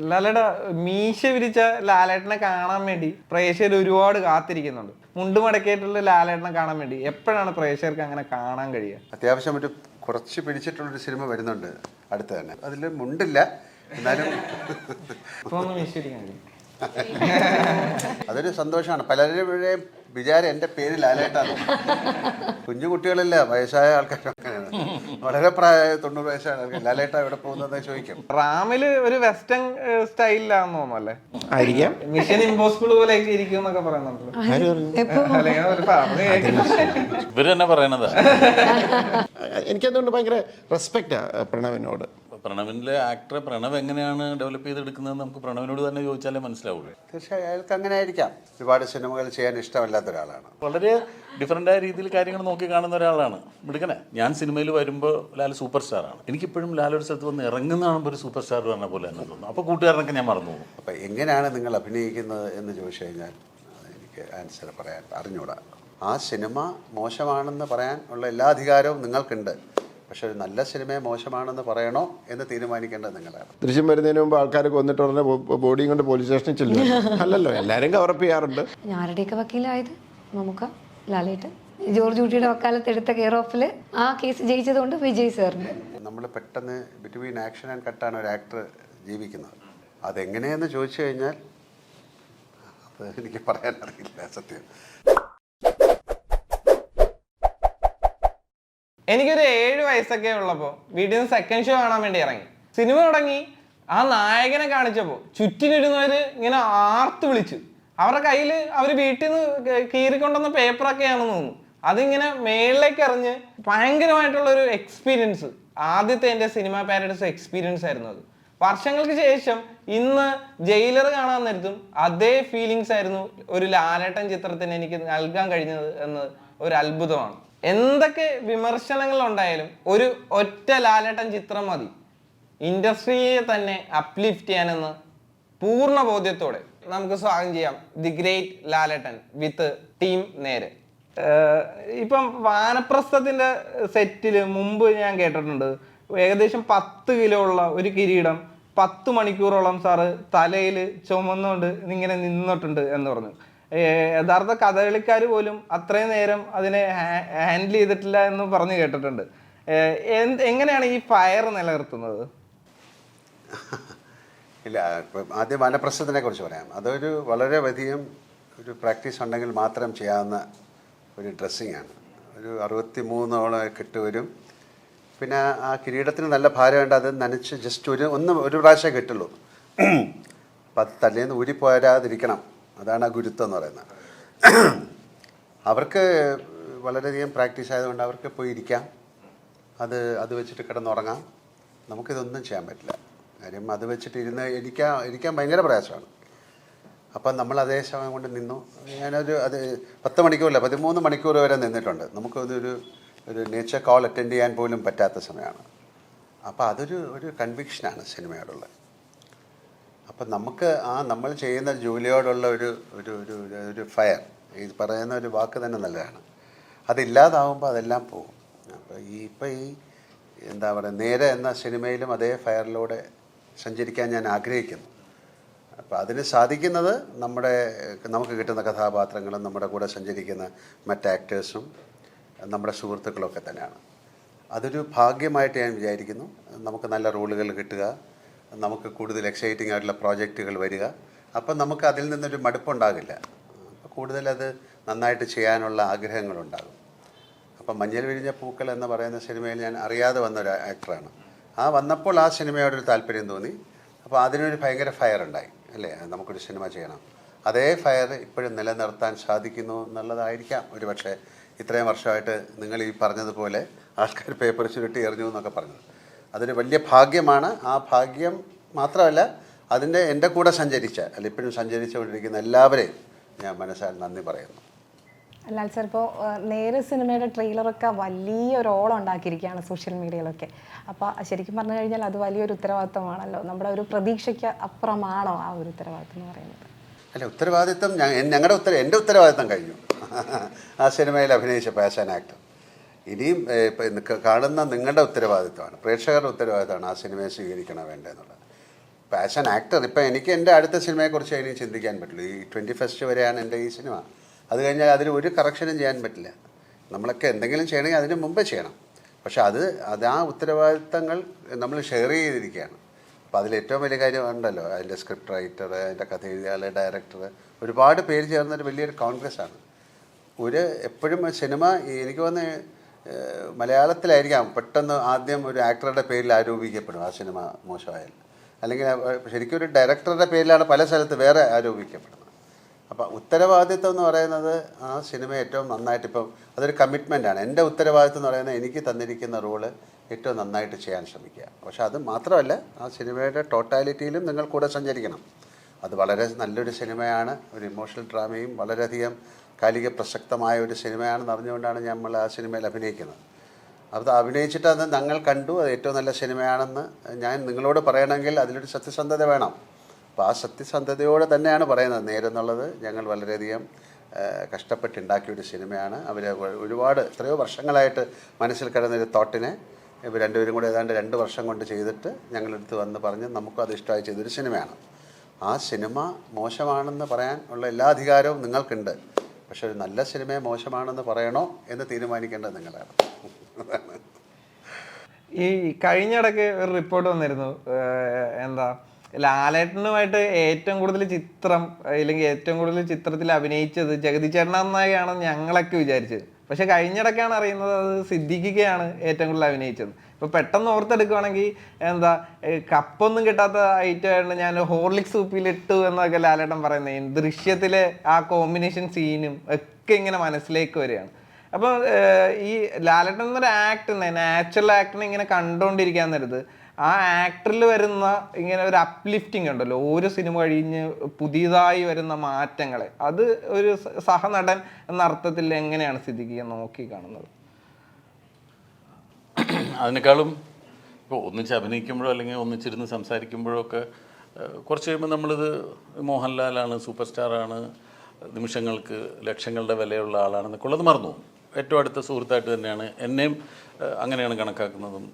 ലാലേട്ട മീശ വിരിച്ച ലാലേട്ടനെ കാണാൻ വേണ്ടി പ്രേക്ഷകർ ഒരുപാട് കാത്തിരിക്കുന്നുണ്ട്. മുണ്ട് മടക്കിയിട്ടുള്ള ലാലേട്ടനെ കാണാൻ വേണ്ടി എപ്പോഴാണ് പ്രേക്ഷകർക്ക് അങ്ങനെ കാണാൻ കഴിയുക? അത്യാവശ്യം ഒരു കുറച്ച് പിടിച്ചിട്ടുള്ളൊരു സിനിമ വരുന്നുണ്ട് അടുത്ത് തന്നെ. അതിൽ മുണ്ടില്ല, എന്നാലും ഇപ്പൊ ഒന്ന് മീശ വിരിക്കാൻ കഴിയും. അതൊരു സന്തോഷമാണ്. പലരുടെയും വിചാരം എൻ്റെ പേര് ലാലേട്ടാണ്. കുഞ്ഞു കുട്ടികളില്ല, വയസ്സായ ആൾക്കാരൊക്കെയാണ്. വളരെ 90 വയസ്സായ ആൾക്കാർ ലാലേട്ട എവിടെ പോകുന്നതെന്ന് ചോദിക്കും. റാമില് ഒരു വെസ്റ്റേൺ സ്റ്റൈലിലാന്ന് തോന്നുന്നല്ലേ? ആയിരിക്കാം. മിഷൻ ഇമ്പോസിബിൾ പോലെ ഇരിക്കും എന്നൊക്കെ പറയുന്നുണ്ട്. ഇവര് തന്നെ പറയണതാ. എനിക്കതുകൊണ്ട് ഭയങ്കര റെസ്പെക്റ്റാ പ്രണവിനോട്. പ്രണവിൻ്റെ ആക്ടറെ പ്രണവ് എങ്ങനെയാണ് ഡെവലപ്പ് ചെയ്തെടുക്കുന്നതെന്ന് നമുക്ക് പ്രണവിനോട് തന്നെ ചോദിച്ചാലേ മനസ്സിലാവുള്ളൂ. തീർച്ചയായും അയാൾക്ക് അങ്ങനെ ആയിരിക്കാം. ഒരുപാട് സിനിമകൾ ചെയ്യാൻ ഇഷ്ടമല്ലാത്ത ഒരാളാണ്. വളരെ ഡിഫറൻ്റായ രീതിയിൽ കാര്യങ്ങൾ നോക്കി കാണുന്ന ഒരാളാണ്. മിടുക്കനെ. ഞാൻ സിനിമയിൽ വരുമ്പോൾ ലാൽ സൂപ്പർ സ്റ്റാറാണ്. എനിക്കിപ്പോഴും ലാലൊരു സ്ഥലത്ത് വന്ന് ഇറങ്ങുന്ന കാണുമ്പോൾ ഒരു സൂപ്പർ സ്റ്റാർ പറഞ്ഞ പോലെ തന്നെ തോന്നുന്നു. അപ്പോൾ കൂട്ടുകാരനൊക്കെ ഞാൻ മറന്നു പോകും. അപ്പം എങ്ങനെയാണ് നിങ്ങൾ അഭിനയിക്കുന്നത് എന്ന് ചോദിച്ചു കഴിഞ്ഞാൽ എനിക്ക് ആൻസർ പറയാൻ അറിഞ്ഞൂടാ. ആ സിനിമ മോശമാണെന്ന് പറയാൻ ഉള്ള എല്ലാ അധികാരവും നിങ്ങൾക്കുണ്ട്. പക്ഷെ ഒരു നല്ല സിനിമയെ മോശമാണെന്ന് പറയണോ എന്ന് തീരുമാനിക്കേണ്ടത് നിങ്ങളാണ്. ദൃശ്യം വരുന്നതിന് മുമ്പ് ആൾക്കാർ കൊന്നിട്ട് ഉടനെ ബോഡിയും കൊണ്ട് പോലീസ് സ്റ്റേഷനിൽ ചെല്ലും. അല്ലല്ലോ, എല്ലാവരും കവറപ്പ് ചെയ്യാറുണ്ട്. ആരുടെയൊക്കെ വക്കീലായത്? നമുക്ക് ലാലേട്ടൻ ജോർജ് കുട്ടിയുടെ വക്കാലത്ത് എടുത്ത കെയർ ഓഫില് ആ കേസ് ജയിച്ചതുകൊണ്ട് വിജയ് സാറിന്. നമ്മൾ പെട്ടെന്ന് ബിറ്റ്വീൻ ആക്ഷൻ ആൻഡ് കട്ടാണ് ഒരു ആക്ടർ ജീവിക്കുന്നത്. അതെങ്ങനെയെന്ന് ചോദിച്ചു കഴിഞ്ഞാൽ അത് എനിക്ക് പറയാൻ അറിയില്ല സത്യം. എനിക്കൊരു 7 വയസ്സൊക്കെ ഉള്ളപ്പോൾ വീട്ടിൽ നിന്ന് സെക്കൻഡ് ഷോ കാണാൻ വേണ്ടി ഇറങ്ങി. സിനിമ തുടങ്ങി ആ നായകനെ കാണിച്ചപ്പോൾ ചുറ്റിനിരുന്നവര് ഇങ്ങനെ ആർത്ത് വിളിച്ചു. അവരുടെ കയ്യിൽ അവർ വീട്ടിൽ നിന്ന് കീറിക്കൊണ്ടുവന്ന പേപ്പറൊക്കെയാണെന്ന് തോന്നുന്നു. അതിങ്ങനെ മേളിലേക്ക് എറിഞ്ഞ് ഭയങ്കരമായിട്ടുള്ളൊരു എക്സ്പീരിയൻസ്. ആദ്യത്തെ എൻ്റെ സിനിമ പാരഡൈസ് എക്സ്പീരിയൻസ് ആയിരുന്നു അത്. വർഷങ്ങൾക്ക് ശേഷം ഇന്ന് ജയിലർ കാണാൻ നേരത്തും അതേ ഫീലിങ്സ് ആയിരുന്നു ഒരു ലാലേട്ടൻ ചിത്രത്തിന് എനിക്ക് നൽകാൻ കഴിഞ്ഞത് എന്നത് ഒരു അത്ഭുതമാണ്. എന്തൊക്കെ വിമർശനങ്ങൾ ഉണ്ടായാലും ഒരു ഒറ്റ ലാലേട്ടൻ ചിത്രം മതി ഇൻഡസ്ട്രിയെ തന്നെ അപ്ലിഫ്റ്റ് ചെയ്യാനെന്ന് പൂർണ്ണ ബോധ്യത്തോടെ നമുക്ക് സ്വാഗതം ചെയ്യാം the great Lalettan with team നേരെ. ഇപ്പം വാനപ്രസ്ഥത്തിന്റെ സെറ്റില് മുമ്പ് ഞാൻ കേട്ടിട്ടുണ്ട് ഏകദേശം 10 കിലോ ഉള്ള ഒരു കിരീടം 10 മണിക്കൂറോളം സാറ് തലയിൽ ചുമന്നുകൊണ്ട് ഇങ്ങനെ നിന്നിട്ടുണ്ട് എന്ന് പറഞ്ഞു. യഥാർത്ഥ കഥകളിക്കാർ പോലും അത്രയും നേരം അതിനെ ഹാൻഡിൽ ചെയ്തിട്ടില്ല എന്ന് പറഞ്ഞു കേട്ടിട്ടുണ്ട്. എങ്ങനെയാണ് ഈ ഫയർ നിലനിർത്തുന്നത്? ഇല്ല, ആദ്യം വാനപ്രസ്ഥത്തിനെ കുറിച്ച് പറയാം. അതൊരു വളരെ അധികം ഒരു പ്രാക്ടീസ് ഉണ്ടെങ്കിൽ മാത്രം ചെയ്യാവുന്ന ഒരു ഡ്രസ്സിങ്ങാണ്. ഒരു 63ഓളം കിട്ട് വരും. പിന്നെ ആ കിരീടത്തിന് നല്ല ഭാരമുണ്ട്. അത് നനച്ച് ജസ്റ്റ് ഒരു പ്രാവശ്യം കിട്ടുള്ളൂ. അപ്പം അത് തലേന്ന് ഊരിപ്പോരാതിരിക്കണം. അതാണ് ആ ഗുരുത്വം എന്ന് പറയുന്നത്. അവർക്ക് വളരെയധികം പ്രാക്ടീസ് ആയതുകൊണ്ട് അവർക്ക് പോയി ഇരിക്കാം, അത് വെച്ചിട്ട് കിടന്നുറങ്ങാം. നമുക്കിതൊന്നും ചെയ്യാൻ പറ്റില്ല. കാര്യം അത് വെച്ചിട്ട് ഇരിക്കാൻ ഭയങ്കര പ്രയാസമാണ്. അപ്പം നമ്മൾ അതേ സമയം കൊണ്ട് നിന്നു. ഞാനൊരു 10 മണിക്കൂറില്ല 13 മണിക്കൂർ വരെ നിന്നിട്ടുണ്ട്. നമുക്കതൊരു നേച്ചർ കോൾ അറ്റൻഡ് ചെയ്യാൻ പോലും പറ്റാത്ത സമയമാണ്. അപ്പോൾ അതൊരു കൺവിക്ഷനാണ് സിനിമയോടുള്ളത്. അപ്പം നമുക്ക് നമ്മൾ ചെയ്യുന്ന ജോലിയോടുള്ള ഒരു ഫയർ, ഈ പറയുന്ന ഒരു വാക്ക് തന്നെ നല്ലതാണ്. അതില്ലാതാവുമ്പോൾ അതെല്ലാം പോകും. അപ്പോൾ ഈ എന്താ പറയുക, നേരെ എന്ന സിനിമയിലും അതേ ഫയറിലൂടെ സഞ്ചരിക്കാൻ ഞാൻ ആഗ്രഹിക്കുന്നു. അപ്പോൾ അതിന് സാധിക്കുന്നത് നമുക്ക് കിട്ടുന്ന കഥാപാത്രങ്ങളും നമ്മുടെ കൂടെ സഞ്ചരിക്കുന്ന മറ്റ് ആക്ടേഴ്സും നമ്മുടെ സുഹൃത്തുക്കളൊക്കെ തന്നെയാണ്. അതൊരു ഭാഗ്യമായിട്ട് ഞാൻ വിചാരിക്കുന്നു. നമുക്ക് നല്ല റോളുകൾ കിട്ടുക, നമുക്ക് കൂടുതൽ എക്സൈറ്റിംഗ് ആയിട്ടുള്ള പ്രോജക്റ്റുകൾ വരിക. അപ്പം നമുക്ക് അതിൽ നിന്നൊരു മടുപ്പുണ്ടാകില്ല. അപ്പോൾ കൂടുതൽ അത് നന്നായിട്ട് ചെയ്യാനുള്ള ആഗ്രഹങ്ങളുണ്ടാകും. അപ്പം മഞ്ഞൾ വിരിഞ്ഞ പൂക്കൾ എന്ന് പറയുന്ന സിനിമയിൽ ഞാൻ അറിയാതെ വന്നൊരു ആക്ടറാണ്. വന്നപ്പോൾ ആ സിനിമയോടൊരു താല്പര്യം തോന്നി. അപ്പോൾ അതിനൊരു ഭയങ്കര ഫയർ ഉണ്ടായി, അല്ലേ? നമുക്കൊരു സിനിമ ചെയ്യണം. അതേ ഫയർ ഇപ്പോഴും നിലനിർത്താൻ സാധിക്കുന്നു എന്നുള്ളതായിരിക്കാം ഒരു പക്ഷേ ഇത്രയും വർഷമായിട്ട് നിങ്ങൾ ഈ പറഞ്ഞതുപോലെ ആൾക്കാർ പേപ്പർ ചുരുട്ടി എറിഞ്ഞു എന്നൊക്കെ പറഞ്ഞത്. അതൊരു വലിയ ഭാഗ്യമാണ്. ആ ഭാഗ്യം മാത്രമല്ല, എൻ്റെ കൂടെ ഇപ്പോഴും സഞ്ചരിച്ചുകൊണ്ടിരിക്കുന്ന എല്ലാവരെയും ഞാൻ മനസ്സാൽ നന്ദി പറയുന്നു. ലാൽ സാർ, ഇപ്പോൾ നേരെ സിനിമയുടെ ട്രെയിലറൊക്കെ വലിയൊരു ഓളം ഉണ്ടാക്കിയിരിക്കുകയാണ് സോഷ്യൽ മീഡിയയിലൊക്കെ. അപ്പോൾ ശരിക്കും പറഞ്ഞു കഴിഞ്ഞാൽ അത് വലിയൊരു ഉത്തരവാദിത്തമാണല്ലോ. നമ്മുടെ ഒരു പ്രതീക്ഷയ്ക്ക് അപ്പുറമാണോ ആ ഒരു ഉത്തരവാദിത്തം എന്ന് പറയുന്നത്? അല്ല, ഉത്തരവാദിത്തം എൻ്റെ ഉത്തരവാദിത്തം കഴിഞ്ഞു. ആ സിനിമയിൽ അഭിനയിച്ചപ്പോൾ ആസ് ആൻ ആക്ടർ. ഇനിയും കാണുന്ന നിങ്ങളുടെ ഉത്തരവാദിത്തമാണ്, പ്രേക്ഷകരുടെ ഉത്തരവാദിത്തമാണ് ആ സിനിമയെ സ്വീകരിക്കണോ വേണ്ടതെന്നുള്ളത്. ഇപ്പം ആസ് ആൻ ആക്ടർ ഇപ്പം എനിക്ക് എൻ്റെ അടുത്ത സിനിമയെക്കുറിച്ച് ഇനി ചിന്തിക്കാൻ പറ്റുള്ളൂ. ഈ 21st വരെയാണ് എൻ്റെ ഈ സിനിമ. അത് കഴിഞ്ഞാൽ അതിന് ഒരു കറക്ഷനും ചെയ്യാൻ പറ്റില്ല. നമ്മളൊക്കെ എന്തെങ്കിലും ചെയ്യണമെങ്കിൽ അതിന് മുമ്പേ ചെയ്യണം. പക്ഷെ അത് ആ ഉത്തരവാദിത്തങ്ങൾ നമ്മൾ ഷെയർ ചെയ്തിരിക്കുകയാണ്. അപ്പോൾ അതിൽ ഏറ്റവും വലിയ കാര്യം ഉണ്ടല്ലോ, അതിൻ്റെ സ്ക്രിപ്റ്റ് റൈറ്റർ, അതിൻ്റെ കഥ എഴുതിയാൽ ഡയറക്ടർ, ഒരുപാട് പേര് ചേർന്നൊരു വലിയൊരു കോൺഗ്രസ്സാണ്. എപ്പോഴും സിനിമ എനിക്ക് തോന്നുന്നു മലയാളത്തിലായിരിക്കാം പെട്ടെന്ന് ആദ്യം ഒരു ആക്ടറുടെ പേരിൽ ആരോപിക്കപ്പെടും ആ സിനിമ മോശമായാൽ. അല്ലെങ്കിൽ ശരിക്കും ഒരു ഡയറക്ടറുടെ പേരിലാണ് പല സ്ഥലത്ത് വേറെ ആരോപിക്കപ്പെടുന്നത്. അപ്പോൾ ഉത്തരവാദിത്വം എന്ന് പറയുന്നത് ആ സിനിമ ഏറ്റവും നന്നായിട്ട്, ഇപ്പം അതൊരു കമ്മിറ്റ്മെൻറ്റാണ്. എൻ്റെ ഉത്തരവാദിത്വം എന്ന് പറയുന്നത് എനിക്ക് തന്നിരിക്കുന്ന റോള് ഏറ്റവും നന്നായിട്ട് ചെയ്യാൻ ശ്രമിക്കുക. പക്ഷെ അത് മാത്രമല്ല, ആ സിനിമയുടെ ടോട്ടാലിറ്റിയിലും നിങ്ങൾ കൂടെ സഞ്ചരിക്കണം. അത് വളരെ നല്ലൊരു സിനിമയാണ്, ഒരു ഇമോഷണൽ ഡ്രാമയും വളരെയധികം കാലിക പ്രസക്തമായ ഒരു സിനിമയാണെന്ന് അറിഞ്ഞുകൊണ്ടാണ് നമ്മൾ ആ സിനിമയിൽ അഭിനയിക്കുന്നത്. അത് അഭിനയിച്ചിട്ട് അത് ഞങ്ങൾ കണ്ടു, അത് ഏറ്റവും നല്ല സിനിമയാണെന്ന് ഞാൻ നിങ്ങളോട് പറയണമെങ്കിൽ അതിലൊരു സത്യസന്ധത വേണം. അപ്പോൾ ആ സത്യസന്ധതയോടെ തന്നെയാണ് പറയുന്നത്. നേരെന്നുള്ളത് ഞങ്ങൾ വളരെയധികം കഷ്ടപ്പെട്ടുണ്ടാക്കിയൊരു സിനിമയാണ്. അവർ ഒരുപാട് എത്രയോ വർഷങ്ങളായിട്ട് മനസ്സിൽ കിടന്നൊരു തോട്ടിനെ ഇവർ രണ്ടുപേരും കൂടെ ഏതാണ്ട് 2 വർഷം കൊണ്ട് ചെയ്തിട്ട് ഞങ്ങളെടുത്ത് വന്ന് പറഞ്ഞ് നമുക്കും അത് ഇഷ്ടമായി ചെയ്തൊരു സിനിമയാണ്. ആ സിനിമ മോശമാണെന്ന് പറയാൻ ഉള്ള എല്ലാ അധികാരവും നിങ്ങൾക്കുണ്ട്. പക്ഷെ ഒരു നല്ല സിനിമയെ മോശമാണെന്ന് പറയണോ എന്ന് തീരുമാനിക്കേണ്ടത് നിങ്ങളാണ്. ഈ കഴിഞ്ഞിടയ്ക്ക് ഒരു റിപ്പോർട്ട് വന്നിരുന്നു, എന്താ ലാലേട്ടനുമായിട്ട് ഏറ്റവും കൂടുതൽ ചിത്രം അല്ലെങ്കിൽ ഏറ്റവും കൂടുതൽ ചിത്രത്തിൽ അഭിനയിച്ചത് ജഗതി ചേട്ടനാണെന്നാണ് ഞങ്ങളൊക്കെ വിചാരിച്ചത്. പക്ഷെ കഴിഞ്ഞിടയ്ക്കാണ് അറിയുന്നത് അത് സിദ്ദിഖിക്കയാണ് ഏറ്റവും കൂടുതൽ അഭിനയിച്ചത്. ഇപ്പൊ പെട്ടെന്ന് ഓർത്തെടുക്കുവാണെങ്കിൽ എന്താ കപ്പൊന്നും കിട്ടാത്ത ഐറ്റം ആയിട്ട് ഞാൻ ഹോർലിക്സ് സൂപ്പിലിട്ടു എന്നൊക്കെ ലാലേട്ടൻ പറയുന്നത് ദൃശ്യത്തിലെ ആ കോമ്പിനേഷൻ സീനും ഒക്കെ ഇങ്ങനെ മനസ്സിലേക്ക് വരികയാണ്. അപ്പോൾ ഈ ലാലേട്ടൻ എന്നൊരു ആക്ടിനെ, നാച്ചുറൽ ആക്ടിനെ ഇങ്ങനെ കണ്ടുകൊണ്ടിരിക്കാൻ നേരത്ത് ആ ആക്ടറിൽ വരുന്ന ഇങ്ങനെ ഒരു അപ്ലിഫ്റ്റിംഗ് ഉണ്ടല്ലോ, ഓരോ സിനിമ കഴിഞ്ഞ് പുതിയതായി വരുന്ന മാറ്റങ്ങളെ, അത് ഒരു സഹനടൻ എന്ന അർത്ഥത്തിൽ എങ്ങനെയാണ് സിദ്ദിഖിയെ നോക്കി കാണുന്നത്? അതിനേക്കാളും ഇപ്പോൾ ഒന്നിച്ച് അഭിനയിക്കുമ്പോഴോ അല്ലെങ്കിൽ ഒന്നിച്ചിരുന്ന് സംസാരിക്കുമ്പോഴോ ഒക്കെ കുറച്ച് കഴിയുമ്പോൾ നമ്മളിത് മോഹൻലാലാണ്, സൂപ്പർ സ്റ്റാറാണ്, നിമിഷങ്ങൾക്ക് ലക്ഷങ്ങളുടെ വിലയുള്ള ആളാണെന്നൊക്കെ ഉള്ളത് മറന്നു. ഏറ്റവും അടുത്ത സുഹൃത്തായിട്ട് തന്നെയാണ് എന്നെയും അങ്ങനെയാണ് കണക്കാക്കുന്നതും.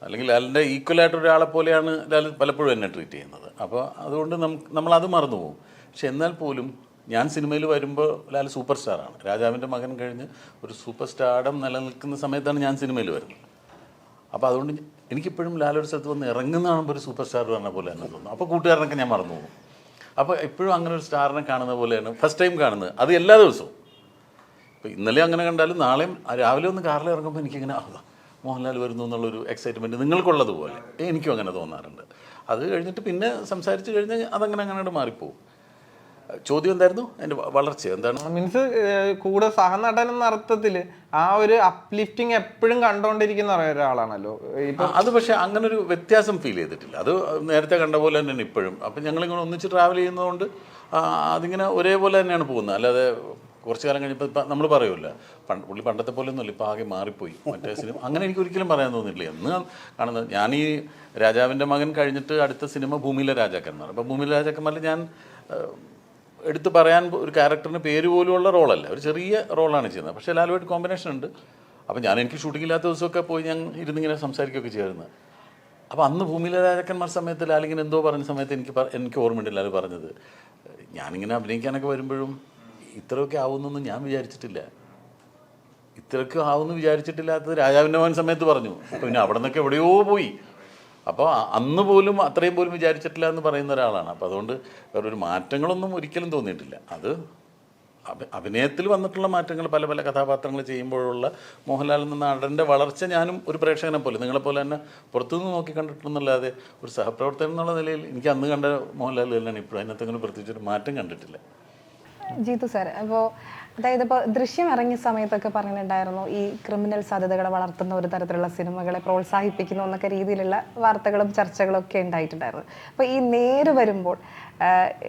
അല്ലെങ്കിൽ ലാലിൻ്റെ ഈക്വലായിട്ടൊരാളെ പോലെയാണ് ലാൽ പലപ്പോഴും എന്നെ ട്രീറ്റ് ചെയ്യുന്നത്. അപ്പോൾ അതുകൊണ്ട് നമ്മളത് മറന്നു പോകും. പക്ഷെ എന്നാൽ പോലും ഞാൻ സിനിമയിൽ വരുമ്പോൾ ലാൽ സൂപ്പർ സ്റ്റാറാണ്. രാജാവിൻ്റെ മകൻ കഴിഞ്ഞ് ഒരു സൂപ്പർ സ്റ്റാർഡം നിലനിൽക്കുന്ന സമയത്താണ് ഞാൻ സിനിമയിൽ വരുന്നത്. അപ്പോൾ അതുകൊണ്ട് എനിക്കിപ്പോഴും ലാലൊരു സ്ഥലത്ത് വന്ന് ഇറങ്ങുന്നതാകുമ്പോൾ ഒരു സൂപ്പർ സ്റ്റാർ പറഞ്ഞ പോലെ തന്നെ തോന്നുന്നു. അപ്പോൾ കൂട്ടുകാരനൊക്കെ ഞാൻ മറന്നു പോകും. അപ്പോൾ എപ്പോഴും അങ്ങനെ ഒരു സ്റ്റാറിനെ കാണുന്ന പോലെയാണ് ഫസ്റ്റ് ടൈം കാണുന്നത്. അത് എല്ലാ ദിവസവും. ഇപ്പോൾ ഇന്നലെ അങ്ങനെ കണ്ടാലും നാളെയും രാവിലെ ഒന്ന് കാറിൽ ഇറങ്ങുമ്പോൾ എനിക്കിങ്ങനെ മോഹൻലാൽ വരുന്നു എന്നുള്ളൊരു എക്സൈറ്റ്മെൻറ്റ് നിങ്ങൾക്കുള്ളതുപോലെ എനിക്കും അങ്ങനെ തോന്നാറുണ്ട്. അത് കഴിഞ്ഞിട്ട് പിന്നെ സംസാരിച്ച് കഴിഞ്ഞാൽ അതങ്ങനെ അങ്ങനെ മാറിപ്പോവും. ചോദ്യം എന്തായിരുന്നു? എൻ്റെ വളർച്ച എന്താണ്? മീൻസ് കൂടെ സഹനടൻ എന്ന അർത്ഥത്തില് ആ ഒരു അപ്ലിഫ്റ്റിംഗ് എപ്പോഴും കണ്ടോണ്ടിരിക്കുന്ന ഒരാളാണല്ലോ ഇപ്പൊ. അത് പക്ഷെ അങ്ങനെ ഒരു വ്യത്യാസം ഫീൽ ചെയ്തിട്ടില്ല. അത് നേരത്തെ കണ്ട പോലെ തന്നെയാണ് ഇപ്പോഴും. അപ്പം ഞങ്ങളിങ്ങനെ ഒന്നിച്ച് ട്രാവൽ ചെയ്യുന്നതുകൊണ്ട് അതിങ്ങനെ ഒരേപോലെ തന്നെയാണ് പോകുന്നത്. അല്ലാതെ കുറച്ച് കാലം കഴിഞ്ഞപ്പോൾ ഇപ്പം നമ്മൾ പറയുമല്ല, പുള്ളി പണ്ടത്തെ പോലെ ഒന്നുമില്ല, ഇപ്പം ആകെ മാറിപ്പോയി മറ്റേ സിനിമ. അങ്ങനെ എനിക്ക് ഒരിക്കലും പറയാൻ തോന്നിയിട്ടില്ല. എന്ന് കാണുന്നത് ഞാൻ ഈ രാജാവിൻ്റെ മകൻ കഴിഞ്ഞിട്ട് അടുത്ത സിനിമ ഭൂമിയിലെ രാജാക്കന്മാർ. അപ്പം ഭൂമിയിലെ രാജാക്കന്മാരിൽ ഞാൻ എടുത്ത് പറയാൻ ഒരു ക്യാരക്ടറിന് പേര് പോലുമുള്ള റോളല്ല, ഒരു ചെറിയ റോളാണ് ചെയ്യുന്നത്. പക്ഷേ ലാലുമായിട്ട് കോമ്പിനേഷൻ ഉണ്ട്. അപ്പം എനിക്ക് ഷൂട്ടിംഗ് ഇല്ലാത്ത ദിവസമൊക്കെ പോയി ഞാൻ ഇരുന്നിങ്ങനെ സംസാരിക്കുകയൊക്കെ ചെയ്യുന്നത്. അപ്പോൾ അന്ന് ഭൂമിയിലെ രാജാക്കന്മാർ സമയത്ത് ലാലിങ്ങനെ എന്തോ പറഞ്ഞ സമയത്ത് എനിക്ക് ഓർമ്മയുണ്ട് ലാൽ പറഞ്ഞത്, ഞാനിങ്ങനെ അഭിനയിക്കാനൊക്കെ വരുമ്പോഴും ഇത്രയൊക്കെ ആവുമെന്നൊന്നും ഞാൻ വിചാരിച്ചിട്ടില്ല. ഇത്രയൊക്കെ ആവുമെന്ന് വിചാരിച്ചിട്ടില്ലാത്തത് രാജാവിൻ്റെ മകൻ സമയത്ത് പറഞ്ഞു. അപ്പോൾ പിന്നെ അവിടെ നിന്നൊക്കെ എവിടെയോ പോയി. അപ്പോൾ അന്ന് പോലും അത്രയും പോലും വിചാരിച്ചിട്ടില്ല എന്ന് പറയുന്ന ഒരാളാണ്. അപ്പോൾ അതുകൊണ്ട് വേറൊരു മാറ്റങ്ങളൊന്നും ഒരിക്കലും തോന്നിയിട്ടില്ല. അത് അഭിനയത്തിൽ വന്നിട്ടുള്ള മാറ്റങ്ങൾ, പല പല കഥാപാത്രങ്ങൾ ചെയ്യുമ്പോഴുള്ള മോഹൻലാൽ എന്ന നടൻ്റെ വളർച്ച ഞാനും ഒരു പ്രേക്ഷകനെ പോലെ നിങ്ങളെപ്പോലെ തന്നെ പുറത്തുനിന്ന് നോക്കി കണ്ടിട്ടുണ്ടെന്നല്ലാതെ ഒരു സഹപ്രവർത്തകൻ എന്നുള്ള നിലയിൽ എനിക്ക് അന്ന് കണ്ട മോഹൻലാൽ തന്നെയാണ് ഇപ്പോഴും. അതിനകത്തെങ്കിലും പ്രത്യേകിച്ചൊരു മാറ്റം കണ്ടിട്ടില്ല. ജീതു സാർ, അപ്പോൾ അതായത് ഇപ്പോൾ ദൃശ്യം ഇറങ്ങിയ സമയത്തൊക്കെ പറഞ്ഞിട്ടുണ്ടായിരുന്നു ഈ ക്രിമിനൽ സാധ്യതകളെ വളർത്തുന്ന ഒരു തരത്തിലുള്ള സിനിമകളെ പ്രോത്സാഹിപ്പിക്കുന്നു എന്നൊക്കെ രീതിയിലുള്ള വാർത്തകളും ചർച്ചകളും ഒക്കെ ഉണ്ടായിട്ടുണ്ടായിരുന്നു. അപ്പോൾ ഈ നേര് വരുമ്പോൾ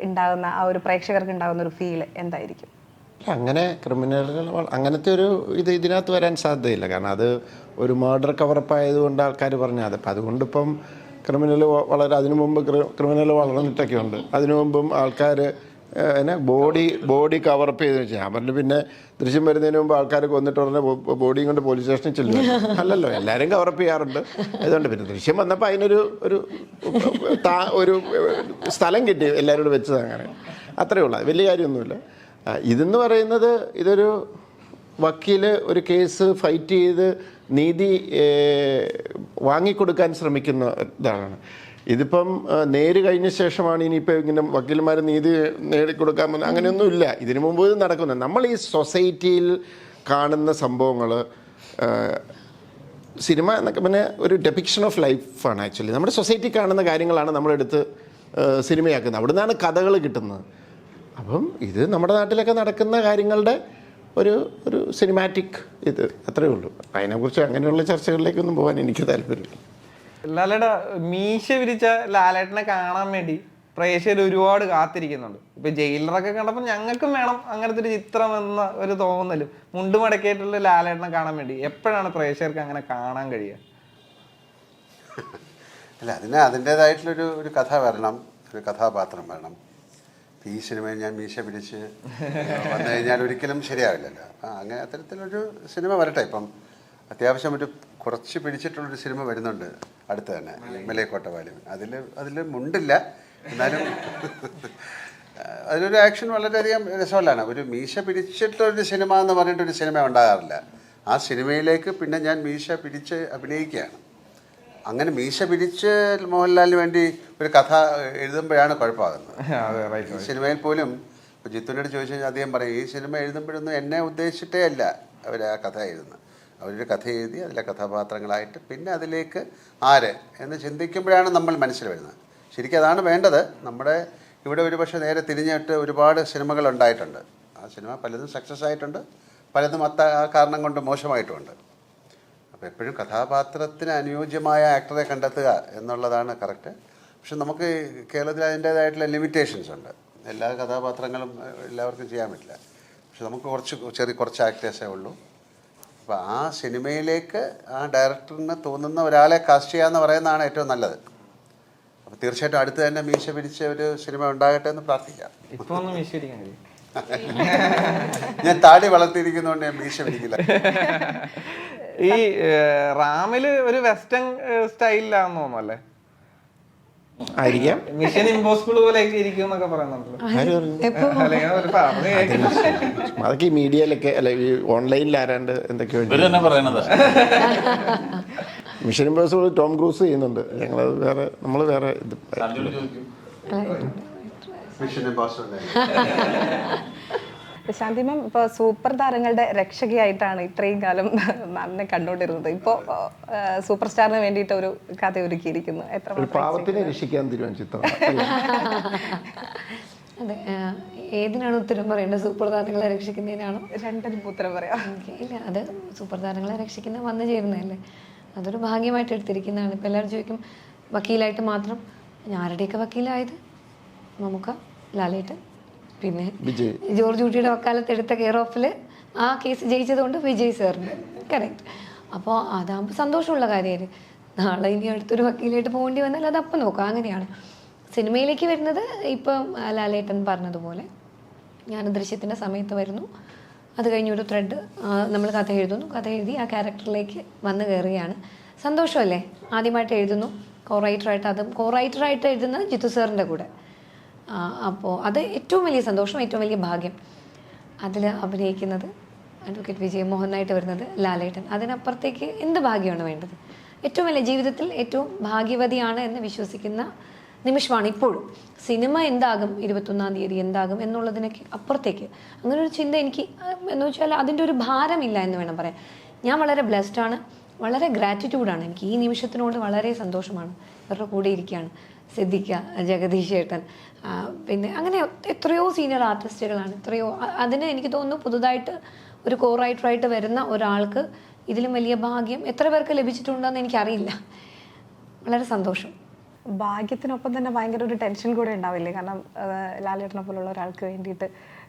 ഉണ്ടാകുന്ന ആ ഒരു പ്രേക്ഷകർക്ക് ഉണ്ടാകുന്ന ഒരു ഫീൽ എന്തായിരിക്കും? അങ്ങനെ ക്രിമിനലുകൾ അങ്ങനത്തെ ഒരു ഇതിനകത്ത് വരാൻ സാധ്യതയില്ല. കാരണം അത് ഒരു മർഡർ കവറപ്പ് ആയതുകൊണ്ട് ആൾക്കാർ പറഞ്ഞാൽ അത്. അപ്പം അതുകൊണ്ടിപ്പം ക്രിമിനൽ അതിനു മുമ്പ് ക്രിമിനൽ വളർന്നിട്ടൊക്കെ ഉണ്ട്. അതിനു മുമ്പും ആൾക്കാർ ബോഡി കവറപ്പ് ചെയ്ത് വെച്ചാൽ ഞാൻ പറഞ്ഞു പിന്നെ ദൃശ്യം വരുന്നതിന് മുമ്പ് ആൾക്കാർ കൊന്നിട്ട് ഉടനെ ബോഡിയും കൊണ്ട് പോലീസ് സ്റ്റേഷനിൽ ചെല്ലും. അല്ലല്ലോ, എല്ലാവരും കവറപ്പ് ചെയ്യാറുണ്ട്. അതുകൊണ്ട് പിന്നെ ദൃശ്യം വന്നപ്പോൾ അതിനൊരു ഒരു സ്ഥലം കിട്ടി എല്ലാവരോടും വെച്ചത്, അങ്ങനെ അത്രയേ ഉള്ളൂ, വലിയ കാര്യമൊന്നുമില്ല. ഇതെന്ന് പറയുന്നത് ഇതൊരു വക്കീൽ ഒരു കേസ് ഫൈറ്റ് ചെയ്ത് നീതി വാങ്ങിക്കൊടുക്കാൻ ശ്രമിക്കുന്ന ഇതാണ്. ഇതിപ്പം നേര് കഴിഞ്ഞ ശേഷമാണ് ഇനിയിപ്പോൾ ഇങ്ങനെ വക്കീലന്മാർ നീതി നേടിക്കൊടുക്കാൻ പോകുന്നത്, അങ്ങനെയൊന്നുമില്ല. ഇതിനു മുമ്പ് ഇത് നടക്കുന്നത്. നമ്മൾ ഈ സൊസൈറ്റിയിൽ കാണുന്ന സംഭവങ്ങൾ, സിനിമ എന്നൊക്കെ പിന്നെ ഒരു ഡെപിക്ഷൻ ഓഫ് ലൈഫാണ്. ആക്ച്വലി നമ്മുടെ സൊസൈറ്റി കാണുന്ന കാര്യങ്ങളാണ് നമ്മളെടുത്ത് സിനിമയാക്കുന്നത്. അവിടെ നിന്നാണ് കഥകൾ കിട്ടുന്നത്. അപ്പം ഇത് നമ്മുടെ നാട്ടിലൊക്കെ നടക്കുന്ന കാര്യങ്ങളുടെ ഒരു സിനിമാറ്റിക് ഇത് അത്രയേ ഉള്ളൂ. അതിനെക്കുറിച്ച് അങ്ങനെയുള്ള ചർച്ചകളിലേക്കൊന്നും പോകാൻ എനിക്ക് താല്പര്യമില്ല. ലാലേട്ട മീശ വിരിച്ച ലാലേട്ടനെ കാണാൻ വേണ്ടി പ്രേക്ഷകർ ഒരുപാട് കാത്തിരിക്കുന്നുണ്ട്. ഇപ്പൊ ജയിലറൊക്കെ കണ്ടപ്പോൾ ഞങ്ങൾക്കും വേണം അങ്ങനത്തെ ഒരു ചിത്രം എന്ന ഒരു തോന്നലും. മുണ്ട് മടക്കിയിട്ടുള്ള ലാലേട്ടനെ കാണാൻ വേണ്ടി എപ്പോഴാണ് പ്രേക്ഷകർക്ക് അങ്ങനെ കാണാൻ കഴിയുക? അല്ല, അതിൻ്റേതായിട്ടുള്ളൊരു കഥ വരണം, ഒരു കഥാപാത്രം വരണം. ഈ സിനിമയിൽ ഞാൻ മീശ പിടിച്ച് വന്നു കഴിഞ്ഞാൽ ഒരിക്കലും ശരിയാവില്ലല്ലോ. അങ്ങനെ അത്തരത്തിലൊരു സിനിമ വരട്ടെ. ഇപ്പം അത്യാവശ്യം കുറച്ച് പിടിച്ചിട്ടുള്ളൊരു സിനിമ വരുന്നുണ്ട് അടുത്ത് തന്നെ, മലയക്കോട്ടവാലും. അതിൽ മുണ്ടില്ല, എന്നാലും അതിലൊരു ആക്ഷൻ വളരെയധികം രസമുള്ളതാണ്. ഒരു മീശ പിടിച്ചിട്ടുള്ളൊരു സിനിമ എന്ന് പറഞ്ഞിട്ടൊരു സിനിമ ഉണ്ടാകാറില്ല. ആ സിനിമയിലേക്ക് പിന്നെ ഞാൻ മീശ പിടിച്ച് അഭിനയിക്കുകയാണ്. അങ്ങനെ മീശ പിടിച്ച് മോഹൻലാലിന് വേണ്ടി ഒരു കഥ എഴുതുമ്പോഴാണ് കുഴപ്പമാകുന്നത്. ഈ സിനിമയിൽ പോലും ഇപ്പോൾ ജിത്തുവിനോട് ചോദിച്ചു കഴിഞ്ഞാൽ അദ്ദേഹം പറയും, ഈ സിനിമ എഴുതുമ്പോഴൊന്നും എന്നെ ഉദ്ദേശിച്ചിട്ടേ അല്ല അവർ ആ കഥ എഴുതുന്നത്. അവരൊരു കഥ എഴുതി അതിലെ കഥാപാത്രങ്ങളായിട്ട് പിന്നെ അതിലേക്ക് ആര് എന്ന് ചിന്തിക്കുമ്പോഴാണ് നമ്മൾ മനസ്സിൽ വരുന്നത്. ശരിക്കും അതാണ് വേണ്ടത്. നമ്മുടെ ഇവിടെ ഒരുപക്ഷെ നേരെ തിരിഞ്ഞിട്ട് ഒരുപാട് സിനിമകൾ ഉണ്ടായിട്ടുണ്ട്. ആ സിനിമ പലതും സക്സസ് ആയിട്ടുണ്ട്, പലതും ആ കാരണം കൊണ്ട് മോശമായിട്ടുമുണ്ട്. അപ്പോൾ എപ്പോഴും കഥാപാത്രത്തിന് അനുയോജ്യമായ ആക്ടറെ കണ്ടെത്തുക എന്നുള്ളതാണ് കറക്റ്റ്. പക്ഷെ നമുക്ക് കേരളത്തിൽ അതിൻ്റേതായിട്ടുള്ള ലിമിറ്റേഷൻസ് ഉണ്ട്. എല്ലാ കഥാപാത്രങ്ങളും എല്ലാവർക്കും ചെയ്യാൻ പറ്റില്ല. പക്ഷെ നമുക്ക് കുറച്ച് ആക്ടേഴ്സേ ഉള്ളൂ. അപ്പോൾ ആ സിനിമയിലേക്ക് ആ ഡയറക്ടറിന് തോന്നുന്ന ഒരാളെ കാസ്റ്റ് ചെയ്യാന്ന് പറയുന്നതാണ് ഏറ്റവും നല്ലത്. അപ്പോൾ തീർച്ചയായിട്ടും അടുത്ത് തന്നെ മീശ പിടിച്ച ഒരു സിനിമ ഉണ്ടാകട്ടെ എന്ന് പ്രാർത്ഥിക്കാം. ഇപ്പൊ ഒന്ന് മീശ പിടിക്കാൻ കഴിയും. ഞാൻ താടി വളർത്തിയിരിക്കുന്നതുകൊണ്ട് ഞാൻ മീശ പിടിക്കില്ല. ഈ റാമില് ഒരു വെസ്റ്റേൺ സ്റ്റൈലിലാന്ന് തോന്നുന്നല്ലേ? ആയിരിക്കാം. മിഷൻ ഇമ്പോസിബിൾ പോലെ ഇരിക്കും എന്നൊക്കെ പറയുന്നുണ്ടല്ലോ. അതൊക്കെ ഈ മീഡിയയിലൊക്കെ അല്ലെ, ഈ ഓൺലൈനിൽ ആരാണ്ട് എന്തൊക്കെയോ മിഷൻ ഇമ്പോസിബിൾ ടോം ക്രൂസ് ചെയ്യുന്നുണ്ട്. ഞങ്ങളത് വേറെ, നമ്മൾ വേറെ ഇത് ശാന്തി മാം, ഇപ്പോൾ സൂപ്പർ താരങ്ങളുടെ രക്ഷകയായിട്ടാണ് ഇത്രയും കാലം മാമിനെ കണ്ടുകൊണ്ടിരുന്നത്. ഇപ്പോൾ സൂപ്പർ സ്റ്റാറിന് വേണ്ടിയിട്ട് ഒരു കഥ ഒരുക്കിയിരിക്കുന്നു. ഒരു പാവത്തിനെ രക്ഷിക്കാൻ തീരുമാനിച്ചു. അതെ, ഏതിനാണ് ഉത്തരം പറയേണ്ടത്? സൂപ്പർ താരങ്ങളെ രക്ഷിക്കുന്നതിനാണോ? രണ്ടിനും ഉത്തരം പറയാം. ഇല്ല, അത് സൂപ്പർ താരങ്ങളെ രക്ഷിക്കുന്ന വന്നു ചേരുന്നതല്ലേ, അതൊരു ഭാഗ്യമായിട്ട് എടുത്തിരിക്കുന്നതാണ്. ഇപ്പം എല്ലാവരും ചോദിക്കും വക്കീലായിട്ട് മാത്രം. ആരുടെയൊക്കെ വക്കീലായത്? മമ്മൂക്ക, ലാലേട്ടൻ, പിന്നെ ജോർജ് കുട്ടിയുടെ വക്കാലത്ത് എടുത്ത കെയർ ഓഫിൽ ആ കേസ് ജയിച്ചതുകൊണ്ട് വിജയ് സാറിന്. കറക്റ്റ്. അപ്പോൾ അതാകുമ്പോൾ സന്തോഷമുള്ള കാര്യമാണ്. നാളെ ഇനി അടുത്തൊരു വക്കീലായിട്ട് പോകേണ്ടി വന്നാൽ അതപ്പം നോക്കാം. അങ്ങനെയാണ് സിനിമയിലേക്ക് വരുന്നത്. ഇപ്പം ലാലേട്ടൻ പറഞ്ഞതുപോലെ ഞാൻ ദൃശ്യത്തിൻ്റെ സമയത്ത് വരുന്നു, അത് കഴിഞ്ഞൊരു ത്രെഡ് നമ്മൾ കഥ എഴുതുന്നു, കഥ എഴുതി ആ ക്യാരക്ടറിലേക്ക് വന്ന് കയറുകയാണ്. സന്തോഷമല്ലേ? ആദ്യമായിട്ട് എഴുതുന്നു, കോറൈറ്ററായിട്ട്, അതും കോറൈറ്ററായിട്ട് എഴുതുന്നത് ജിത്തു സാറിൻ്റെ കൂടെ. അപ്പോൾ അത് ഏറ്റവും വലിയ സന്തോഷം, ഏറ്റവും വലിയ ഭാഗ്യം. അതിൽ അഭിനയിക്കുന്നത് അഡ്വക്കേറ്റ് വിജയ് മോഹനായിട്ട് വരുന്നത് ലാലേട്ടൻ. അതിനപ്പുറത്തേക്ക് എന്ത് ഭാഗ്യമാണ് വേണ്ടത്? ഏറ്റവും വലിയ ജീവിതത്തിൽ ഏറ്റവും ഭാഗ്യവതിയാണ് എന്ന് വിശ്വസിക്കുന്ന നിമിഷമാണ് ഇപ്പോഴും. സിനിമ എന്താകും, 21-ാം തീയതി എന്താകും എന്നുള്ളതിനൊക്കെ അപ്പുറത്തേക്ക് അങ്ങനെ ഒരു ചിന്ത എനിക്ക് എന്ന് വെച്ചാൽ അതിൻ്റെ ഒരു ഭാരമില്ല എന്ന് വേണം പറയാൻ. ഞാൻ വളരെ ബ്ലെസ്ഡാണ്, വളരെ ഗ്രാറ്റിറ്റ്യൂഡാണ്. എനിക്ക് ഈ നിമിഷത്തിനോട് വളരെ സന്തോഷമാണ്. ഇവരുടെ കൂടെ ഇരിക്കുകയാണ്. സിദ്ദിഖ, ജഗദീഷ് ഏട്ടൻ, പിന്നെ അങ്ങനെ എത്രയോ സീനിയർ ആർട്ടിസ്റ്റുകളാണ്. എത്രയോ അതിന് എനിക്ക് തോന്നുന്നു പുതുതായിട്ട് ഒരു കോറൈറ്ററായിട്ട് വരുന്ന ഒരാൾക്ക് ഇതിലും വലിയ ഭാഗ്യം എത്ര പേർക്ക് ലഭിച്ചിട്ടുണ്ടെന്ന് എനിക്കറിയില്ല. വളരെ സന്തോഷം. ഭാഗ്യത്തിനൊപ്പം തന്നെ ഭയങ്കര ഒരു ടെൻഷൻ കൂടെ ഉണ്ടാവില്ലേ? കാരണം ലാലേട്ടനെ പോലുള്ള ഒരാൾക്ക് വേണ്ടിയിട്ട്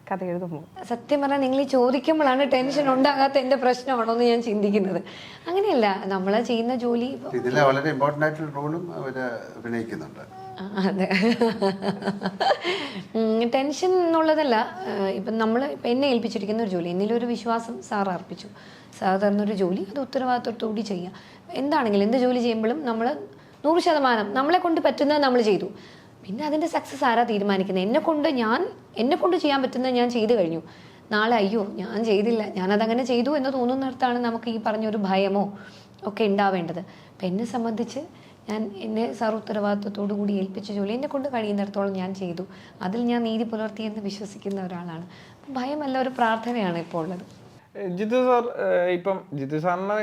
കഥ എഴുതുമ്പോൾ സത്യം പറഞ്ഞാൽ നിങ്ങൾ ഈ ചോദിക്കുമ്പോഴാണ് ടെൻഷൻ ഉണ്ടാകാത്ത എൻ്റെ പ്രശ്നമാണോ എന്ന് ഞാൻ ചിന്തിക്കുന്നത്. അങ്ങനെയല്ല, നമ്മൾ ചെയ്യുന്ന ജോലി ഇതിലെ വളരെ ഇമ്പോർട്ടൻ്റ് ആയിട്ടുള്ള റോളും അവർ അഭിനയിക്കുന്നുണ്ട്. അതെ. ടെൻഷൻ എന്നുള്ളതല്ല, ഇപ്പം ഇപ്പം എന്നെ ഏൽപ്പിച്ചിരിക്കുന്ന ഒരു ജോലി, എന്നിലൊരു വിശ്വാസം സാർ അർപ്പിച്ചു. സാർ തരുന്നൊരു ജോലി അത് ഉത്തരവാദിത്വത്തോടുകൂടി ചെയ്യുക. എന്താണെങ്കിലും എന്ത് ജോലി ചെയ്യുമ്പോഴും നമ്മൾ 100% നമ്മളെ കൊണ്ട് പറ്റുന്നത് നമ്മൾ ചെയ്തു. പിന്നെ അതിൻ്റെ സക്സസ് ആരാ തീരുമാനിക്കുന്നത്? എന്നെ കൊണ്ട് ചെയ്യാൻ പറ്റുന്നത് ഞാൻ ചെയ്തു കഴിഞ്ഞു. നാളെ അയ്യോ ഞാൻ ചെയ്തില്ല, ഞാനതങ്ങനെ ചെയ്തു എന്ന് തോന്നുന്നിടത്താണ് നമുക്ക് ഈ പറഞ്ഞൊരു ഭയമോ ഒക്കെ ഉണ്ടാവേണ്ടത്. അപ്പം എന്നെ സംബന്ധിച്ച് എന്നെ സാർ ഉത്തരവാദിത്വത്തോടു കൂടി ഏൽപ്പിച്ച ജോലി എന്നെ കൊണ്ട് കഴിയുന്നിടത്തോളം ഞാൻ ചെയ്തു. അതിൽ ഞാൻ നീതി പുലർത്തിയെന്ന് വിശ്വസിക്കുന്ന ഒരാളാണ്. അപ്പം ഭയമല്ല, ഒരു പ്രാർത്ഥനയാണ് ഇപ്പോൾ ഉള്ളത്. ജിത്തു സാർ, ഇപ്പം ജിത്തു സാറിനെ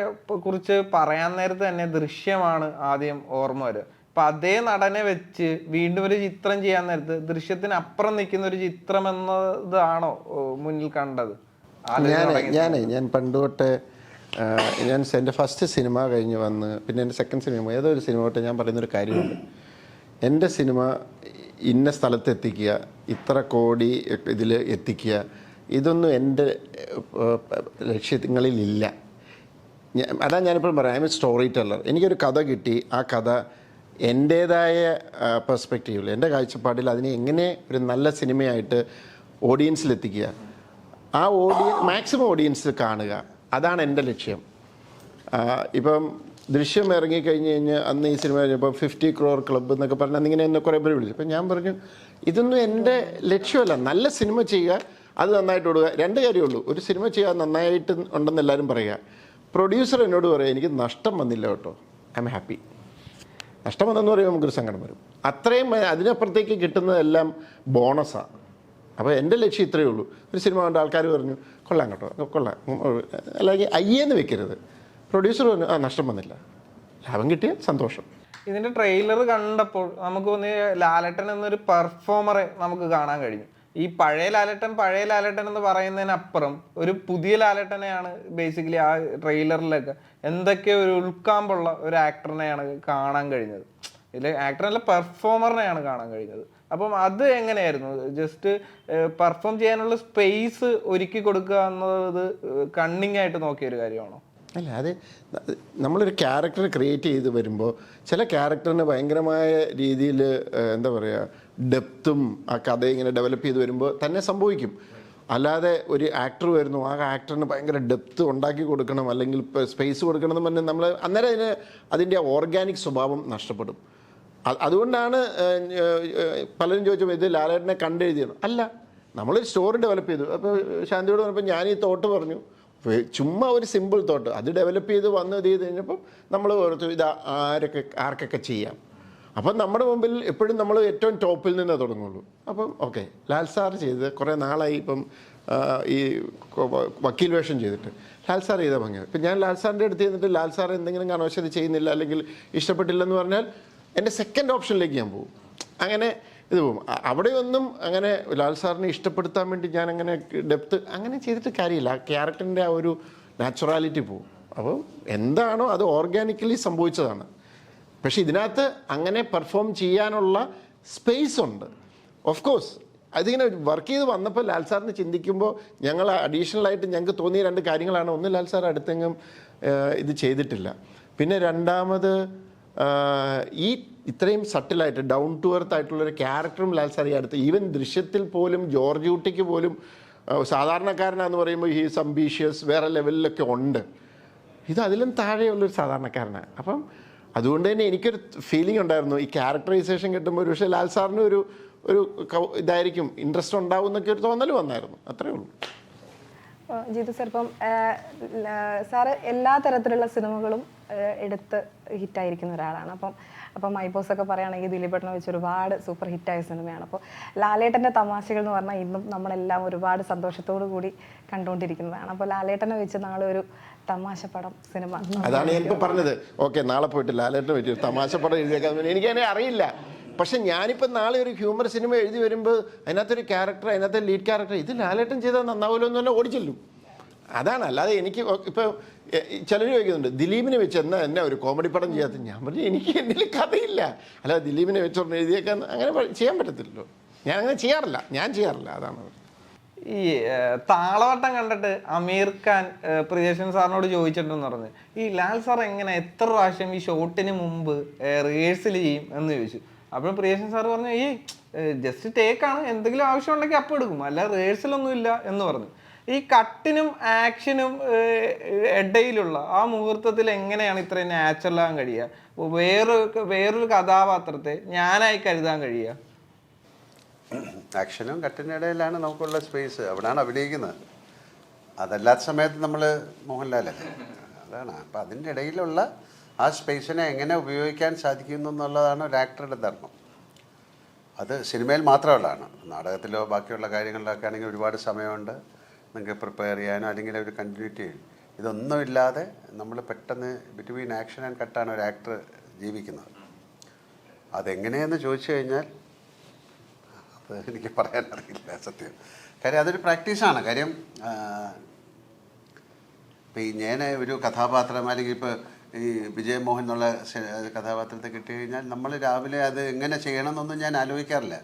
കുറിച്ച് പറയാൻ നേരത്ത് തന്നെ ദൃശ്യമാണ് ആദ്യം ഓർമ്മ വരിക. അപ്പൊ അതേ നടനെ വെച്ച് വീണ്ടും ഒരു ചിത്രം ചെയ്യാൻ നേരത്ത് ദൃശ്യത്തിന് അപ്പുറം നിൽക്കുന്ന ഒരു ചിത്രം എന്നതാണോ മുന്നിൽ കണ്ടത്? ഞാൻ പണ്ട് തൊട്ട് എൻ്റെ ഫസ്റ്റ് സിനിമ കഴിഞ്ഞ് വന്ന് പിന്നെ എൻ്റെ സെക്കൻഡ് സിനിമ ഏതോ ഒരു സിനിമ തൊട്ട് ഞാൻ പറയുന്നൊരു കാര്യമുണ്ട്. എൻ്റെ സിനിമ ഇന്ന സ്ഥലത്ത് എത്തിക്കുക, ഇത്ര കോടി ഇതിൽ എത്തിക്കുക, ഇതൊന്നും എൻ്റെ ലക്ഷ്യങ്ങളിലില്ല. അതാ ഞാനിപ്പോഴും പറയാം, I M A story teller. എനിക്കൊരു കഥ കിട്ടി, ആ കഥ എൻ്റേതായ പെർസ്പെക്റ്റീവിൽ, എൻ്റെ കാഴ്ചപ്പാടിൽ അതിനെ എങ്ങനെ ഒരു നല്ല സിനിമയായിട്ട് ഓഡിയൻസിലെത്തിക്കുക, ആ മാക്സിമം ഓഡിയൻസിൽ കാണുക, അതാണ് എൻ്റെ ലക്ഷ്യം. ഇപ്പം ദൃശ്യം ഇറങ്ങിക്കഴിഞ്ഞ് കഴിഞ്ഞാൽ അന്ന് ഈ സിനിമ കഴിഞ്ഞപ്പോൾ 50 crore ക്ലബ്ബ് എന്നൊക്കെ പറഞ്ഞാൽ അന്നിങ്ങനെ എന്നെ കുറേ പേര് വിളിച്ചു. അപ്പം ഞാൻ പറഞ്ഞു ഇതൊന്നും എൻ്റെ ലക്ഷ്യമല്ല, നല്ല സിനിമ ചെയ്യുക, അത് നന്നായിട്ട് കൊടുക്കുക. 2 കാര്യമുള്ളൂ, ഒരു സിനിമ ചെയ്യുക നന്നായിട്ട് ഉണ്ടെന്ന് എല്ലാവരും പറയുക. പ്രൊഡ്യൂസർ എന്നോട് പറയുക എനിക്ക് നഷ്ടം വന്നില്ല കേട്ടോ, ഐ എം ഹാപ്പി. നഷ്ടം വന്നെന്ന് പറയുമ്പോൾ നമുക്കൊരു സങ്കടം വരും. അത്രയും അതിനപ്പുറത്തേക്ക് കിട്ടുന്നതെല്ലാം ബോണസാണ്. അപ്പോൾ എൻ്റെ ലക്ഷ്യം ഇത്രയേ ഉള്ളൂ. ഒരു സിനിമ കണ്ട ആൾക്കാർ പറഞ്ഞു കൊള്ളാം കേട്ടോ, കൊള്ളാം, അല്ലെങ്കിൽ അയ്യെന്ന് വെക്കരുത്. പ്രൊഡ്യൂസർ പറഞ്ഞു നഷ്ടം വന്നില്ല, ലാഭം കിട്ടിയ സന്തോഷം. ഇതിന്റെ ട്രെയിലർ കണ്ടപ്പോൾ നമുക്ക് തോന്നിയ ലാലേട്ടൻ എന്നൊരു പെർഫോമറെ നമുക്ക് കാണാൻ കഴിഞ്ഞു. ഈ പഴയ ലാലേട്ടൻ എന്ന് പറയുന്നതിനപ്പുറം ഒരു പുതിയ ലാലേട്ടനെയാണ് ബേസിക്കലി ആ ട്രെയിലറിലൊക്കെ എന്തൊക്കെ ഒരു ഉൾക്കാമ്പുള്ള ഒരു ആക്ടറിനെയാണ് കാണാൻ കഴിഞ്ഞത്. ഇതിൽ ആക്ടറല്ല, പെർഫോമറിനെയാണ് കാണാൻ കഴിഞ്ഞത്. അപ്പം അത് എങ്ങനെയായിരുന്നു? ജസ്റ്റ് പെർഫോം ചെയ്യാനുള്ള സ്പേസ് ഒരുക്കി കൊടുക്കുക എന്നത് കണ്ണിങ് ആയിട്ട് നോക്കിയ ഒരു കാര്യമാണോ? അല്ല, അത് നമ്മളൊരു ക്യാരക്ടർ ക്രിയേറ്റ് ചെയ്ത് വരുമ്പോൾ ചില ക്യാരക്ടറിന് ഭയങ്കരമായ രീതിയിൽ എന്താ പറയുക ഡെപ്തും ആ കഥ ഇങ്ങനെ ഡെവലപ്പ് ചെയ്ത് വരുമ്പോൾ തന്നെ സംഭവിക്കും. അല്ലാതെ ഒരു ആക്ടർ വരുന്നു, ആ ആക്ടറിന് ഭയങ്കര ഡെപ്ത് ഉണ്ടാക്കി കൊടുക്കണം, അല്ലെങ്കിൽ സ്പേസ് കൊടുക്കണം എന്ന് പറഞ്ഞാൽ നമ്മൾ അന്നേരം അതിൻ്റെ ഓർഗാനിക് സ്വഭാവം നഷ്ടപ്പെടും. അതുകൊണ്ടാണ് പലരും ചോദിച്ചപ്പോൾ ഇത് ലാലേട്ടനെ കണ്ടെഴുതിയാണ്. അല്ല, നമ്മളൊരു സ്റ്റോറി ഡെവലപ്പ് ചെയ്തു. അപ്പോൾ ശാന്തിയോട് പറഞ്ഞപ്പോൾ ഞാൻ ഈ തോട്ട് പറഞ്ഞു, ചുമ്മാ ഒരു സിമ്പിൾ തോട്ട്, അത് ഡെവലപ്പ് ചെയ്ത് ഇത് ചെയ്ത് കഴിഞ്ഞപ്പം നമ്മൾ ഓർത്തു ഇത് ആർക്കൊക്കെ ചെയ്യാം. അപ്പം നമ്മുടെ മുമ്പിൽ എപ്പോഴും നമ്മൾ ഏറ്റവും ടോപ്പിൽ നിന്നേ തുടങ്ങുള്ളൂ. അപ്പം ഓക്കെ, ലാൽ സാർ ചെയ്ത് കുറേ നാളായി ഇപ്പം ഈ വക്കീൽ വേഷം ചെയ്തിട്ട് ലാൽ സാർ ചെയ്താൽ ഭംഗി. ഇപ്പം ഞാൻ ലാൽ സാറിൻ്റെ അടുത്ത് ചെന്നിട്ട് ലാൽ സാർ എന്തെങ്കിലും കാണാൻ ചെയ്യുന്നില്ല അല്ലെങ്കിൽ ഇഷ്ടപ്പെട്ടില്ലെന്ന് പറഞ്ഞാൽ എൻ്റെ സെക്കൻഡ് ഓപ്ഷനിലേക്ക് ഞാൻ പോകും. അങ്ങനെ ഇത് പോകും. അവിടെയൊന്നും അങ്ങനെ ലാൽ സാറിനെ ഇഷ്ടപ്പെടുത്താൻ വേണ്ടി ഞാൻ അങ്ങനെ ഡെപ്ത് അങ്ങനെ ചെയ്തിട്ട് കാര്യമില്ല. ആ ക്യാരക്ടറിൻ്റെ ആ ഒരു നാച്ചുറാലിറ്റി പോകും. അപ്പോൾ എന്താണോ അത് ഓർഗാനിക്കലി സംഭവിച്ചതാണ്. പക്ഷേ ഇതിനകത്ത് അങ്ങനെ പെർഫോം ചെയ്യാനുള്ള സ്പേസ് ഉണ്ട്. ഓഫ് കോഴ്സ് അതിങ്ങനെ വർക്ക് ചെയ്ത് വന്നപ്പോൾ ലാൽ സാറിന് ചിന്തിക്കുമ്പോൾ ഞങ്ങൾ അഡീഷണലായിട്ട് ഞങ്ങൾക്ക് തോന്നിയ 2 കാര്യങ്ങളാണ്. ഒന്ന്, ലാൽ സാർ അടുത്തെങ്കിലും ഇത് ചെയ്തിട്ടില്ല. പിന്നെ രണ്ടാമത് ഈ ഇത്രയും സട്ടിലായിട്ട് ഡൗൺ ടു എർത്ത് ആയിട്ടുള്ളൊരു ക്യാരക്ടറും ലാൽ സാർ ഈ അടുത്ത് ഈവൻ ദൃശ്യത്തിൽ പോലും ജോർജ് കുട്ടിക്ക് പോലും സാധാരണക്കാരനാന്ന് പറയുമ്പോൾ ഹീസ് അംബീഷ്യസ് വേറെ ലെവലിലൊക്കെ ഉണ്ട്. ഇത് അതിലും താഴെയുള്ളൊരു സാധാരണക്കാരനാണ്. അപ്പം അതുകൊണ്ട് തന്നെ എനിക്കൊരു ഫീലിംഗ് ഉണ്ടായിരുന്നു ഈ ക്യാരക്ടറൈസേഷൻ കിട്ടുമ്പോൾ ഒരു പക്ഷേ ലാൽ സാറിന് ഒരു ഇതായിരിക്കും ഇൻട്രസ്റ്റ് ഉണ്ടാവും എന്നൊക്കെ ഒരു തോന്നൽ വന്നായിരുന്നു. അത്രേ ഉള്ളൂ. ജിത്തു സാർ, ഇപ്പം സാറ് എല്ലാ തരത്തിലുള്ള സിനിമകളും എടുത്ത് ഹിറ്റായിരിക്കുന്ന ഒരാളാണ്. അപ്പം മൈബോസ് ഒക്കെ പറയുകയാണെങ്കിൽ ദിലീപേട്ടനെ വെച്ച് ഒരുപാട് സൂപ്പർ ഹിറ്റായ സിനിമയാണ്. അപ്പോൾ ലാലേട്ടൻ്റെ തമാശകൾ എന്ന് പറഞ്ഞാൽ ഇന്നും നമ്മളെല്ലാം ഒരുപാട് സന്തോഷത്തോടു കൂടി കണ്ടുകൊണ്ടിരിക്കുന്നതാണ്. അപ്പോൾ ലാലേട്ടനെ വെച്ച് നാളെ ഒരു തമാശ പടം സിനിമ, അതാണ് ഞാനിപ്പോൾ പറഞ്ഞത്. ഓക്കെ, നാളെ പോയിട്ട് ലാലേട്ടനെ വെച്ച് ഒരു തമാശ പടം എഴുതിയേക്കാൻ എനിക്കതിനെ അറിയില്ല. പക്ഷെ ഞാനിപ്പോൾ നാളെ ഒരു ഹ്യൂമർ സിനിമ എഴുതി വരുമ്പോൾ അതിനകത്തൊരു ക്യാരക്ടർ, അതിനകത്ത് ലീഡ് ക്യാരക്ടർ ഇത് ലാലേട്ടൻ ചെയ്താൽ നന്നാവുമല്ലോ എന്ന് പറഞ്ഞാൽ ഓടിച്ചെല്ലും. അതാണ്. അല്ലാതെ എനിക്ക് ഇപ്പോൾ ചിലർ ചോദിക്കുന്നുണ്ട് ദിലീപിനെ വെച്ച് എന്നാ ഒരു കോമഡി പടം ചെയ്യാത്ത. ഞാൻ പറഞ്ഞു എനിക്ക് എന്തെങ്കിലും കഥയില്ല, അല്ലാതെ ദിലീപിനെ വെച്ചോണ്ട് എഴുതിയേക്കാൻ അങ്ങനെ ചെയ്യാൻ പറ്റത്തില്ലല്ലോ. ഞാൻ അങ്ങനെ ചെയ്യാറില്ല. അതാണ്. ഈ താളവട്ടം കണ്ടിട്ട് അമീർ ഖാൻ പ്രിയദർശൻ സാറിനോട് ചോദിച്ചിട്ടുണ്ടെന്ന് പറഞ്ഞ് ഈ ലാൽ സാർ എങ്ങനെ എത്ര പ്രാവശ്യം ഈ ഷോട്ടിന് മുമ്പ് റിഹേഴ്സൽ ചെയ്യും എന്ന് ചോദിച്ചു. അപ്പോൾ പ്രിയശൻ സാർ പറഞ്ഞു ഈ ജസ്റ്റ് ടേക്കാണ്, എന്തെങ്കിലും ആവശ്യമുണ്ടെങ്കിൽ അപ്പം എടുക്കും, അല്ല റിഹേഴ്സലൊന്നും ഇല്ല എന്ന് പറഞ്ഞു. ഈ കട്ടിനും ആക്ഷനും ഇടയിലുള്ള ആ മുഹൂർത്തത്തിൽ എങ്ങനെയാണ് ഇത്രയും നാച്ചുറൽ ആകാൻ കഴിയുക? വേറൊരു കഥാപാത്രത്തെ ഞാനായി കരുതാൻ കഴിയുക? ആക്ഷനും കട്ടിനും ഇടയിലാണ് നമുക്കുള്ള സ്പേസ്, അവിടെയാണ് അഭിനയിക്കുന്നത്. അതല്ലാത്ത സമയത്ത് നമ്മൾ മോഹൻലാലല്ലേ, അതാണ്. അപ്പം അതിൻ്റെ ഇടയിലുള്ള ആ സ്പേസിനെ എങ്ങനെ ഉപയോഗിക്കാൻ സാധിക്കുന്നു എന്നുള്ളതാണ് ഒരു ആക്ടറുടെ ധർമ്മം. അത് സിനിമയിൽ മാത്രമുള്ളതാണ്. നാടകത്തിലോ ബാക്കിയുള്ള കാര്യങ്ങളിലൊക്കെ ആണെങ്കിൽ ഒരുപാട് സമയമുണ്ട് നിങ്ങൾക്ക് പ്രിപ്പയർ ചെയ്യാനോ അല്ലെങ്കിൽ ഒരു കണ്ടിന്യൂറ്റി ചെയ്യും. ഇതൊന്നുമില്ലാതെ നമ്മൾ പെട്ടെന്ന് ബിറ്റ്വീൻ ആക്ഷൻ ആൻഡ് കട്ടാണ് ഒരു ആക്ടർ ജീവിക്കുന്നത്. അതെങ്ങനെയെന്ന് ചോദിച്ചു കഴിഞ്ഞാൽ അത് എനിക്ക് പറയാനറിയില്ല സത്യം. കാര്യം അതൊരു പ്രാക്ടീസാണ്. കാര്യം ഇപ്പോൾ ഈ ഞാൻ ഒരു കഥാപാത്രം അല്ലെങ്കിൽ ഇപ്പോൾ ഈ വിജയ് മോഹൻ എന്നുള്ള കഥാപാത്രത്തെ കിട്ടി കഴിഞ്ഞാൽ നമ്മൾ രാവിലെ അത് എങ്ങനെ ചെയ്യണം എന്നൊന്നും ഞാൻ ആലോചിക്കാറില്ല.